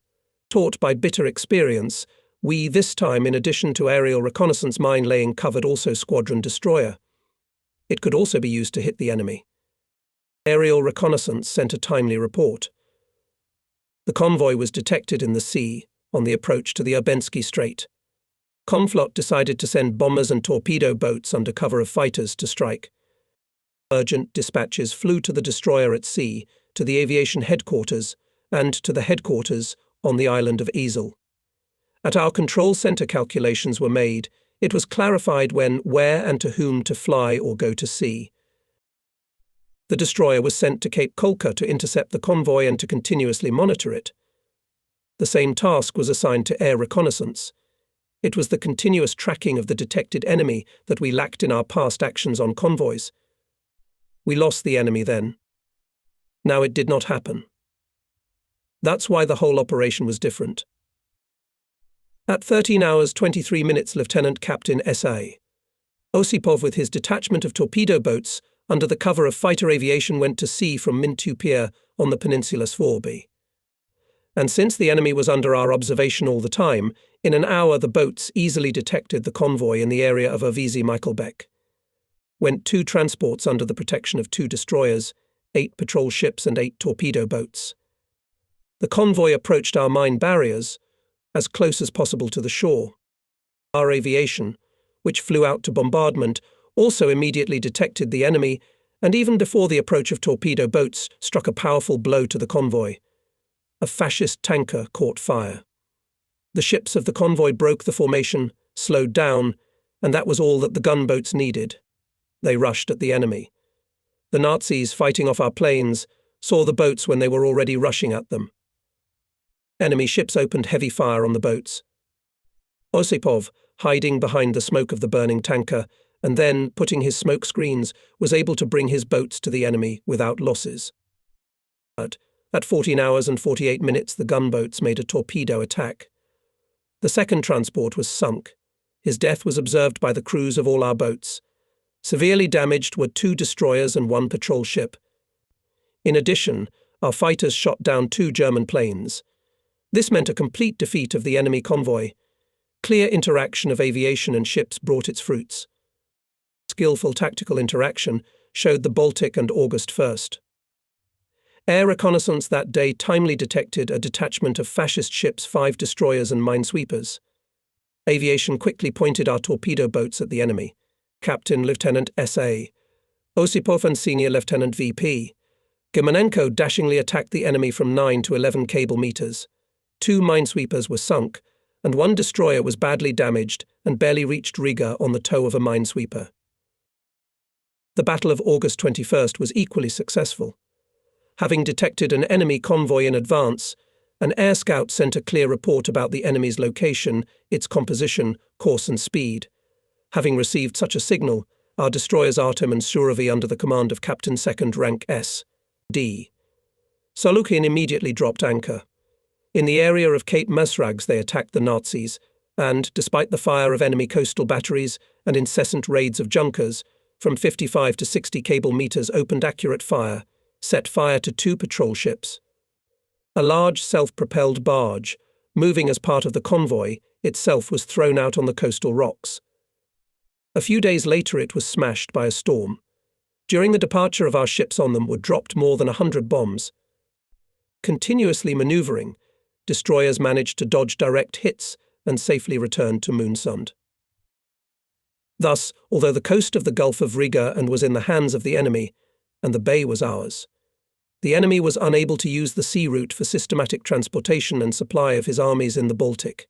Taught by bitter experience, we this time, in addition to aerial reconnaissance mine-laying, covered also squadron destroyer. It could also be used to hit the enemy. Aerial reconnaissance sent a timely report. The convoy was detected in the sea on the approach to the Urbensky Strait. Conflot decided to send bombers and torpedo boats under cover of fighters to strike. Urgent dispatches flew to the destroyer at sea, to the aviation headquarters, and to the headquarters on the island of Ezel. At our control center calculations were made, it was clarified when, where and to whom to fly or go to sea. The destroyer was sent to Cape Kolka to intercept the convoy and to continuously monitor it. The same task was assigned to air reconnaissance. It was the continuous tracking of the detected enemy that we lacked in our past actions on convoys. We lost the enemy then. Now it did not happen. That's why the whole operation was different. At 13 hours 23 minutes, Lieutenant Captain S.A. Osipov with his detachment of torpedo boats under the cover of fighter aviation went to sea from Mintu Pier on the peninsula Svorby. And since the enemy was under our observation all the time, in an hour the boats easily detected the convoy in the area of Avisi Michaelbeck. Went 2 transports under the protection of 2 destroyers, 8 patrol ships and 8 torpedo boats. The convoy approached our mine barriers, as close as possible to the shore. Our aviation, which flew out to bombardment, also immediately detected the enemy, and even before the approach of torpedo boats, struck a powerful blow to the convoy. A fascist tanker caught fire. The ships of the convoy broke the formation, slowed down, and that was all that the gunboats needed. They rushed at the enemy. The Nazis, fighting off our planes, saw the boats when they were already rushing at them. Enemy ships opened heavy fire on the boats. Osipov, hiding behind the smoke of the burning tanker, and then, putting his smoke screens, was able to bring his boats to the enemy without losses. But at 14 hours and 48 minutes, the gunboats made a torpedo attack. The second transport was sunk. His death was observed by the crews of all our boats. Severely damaged were 2 destroyers and 1 patrol ship. In addition, our fighters shot down 2 German planes. This meant a complete defeat of the enemy convoy. Clear interaction of aviation and ships brought its fruits. Skillful tactical interaction showed the Baltic and August 1st. Air reconnaissance that day timely detected a detachment of fascist ships, 5 destroyers and minesweepers. Aviation quickly pointed our torpedo boats at the enemy. Captain Lieutenant S.A. Osipov and Senior Lieutenant V.P. Gemonenko dashingly attacked the enemy from 9 to 11 cable meters. 2 minesweepers were sunk, and 1 destroyer was badly damaged and barely reached Riga on the tow of a minesweeper. The Battle of August 21st was equally successful. Having detected an enemy convoy in advance, an air scout sent a clear report about the enemy's location, its composition, course and speed. Having received such a signal, our destroyers Artem and Surovy under the command of Captain 2nd Rank S.D. Solukin immediately dropped anchor. In the area of Cape Mesrags they attacked the Nazis, and, despite the fire of enemy coastal batteries and incessant raids of junkers, from 55 to 60 cable meters opened accurate fire, set fire to 2 patrol ships. A large self-propelled barge, moving as part of the convoy, itself was thrown out on the coastal rocks. A few days later it was smashed by a storm. During the departure of our ships on them were dropped more than 100 bombs. Continuously maneuvering, destroyers managed to dodge direct hits and safely returned to Moonsund. Thus, although the coast of the Gulf of Riga was in the hands of the enemy, and the bay was ours, the enemy was unable to use the sea route for systematic transportation and supply of his armies in the Baltic.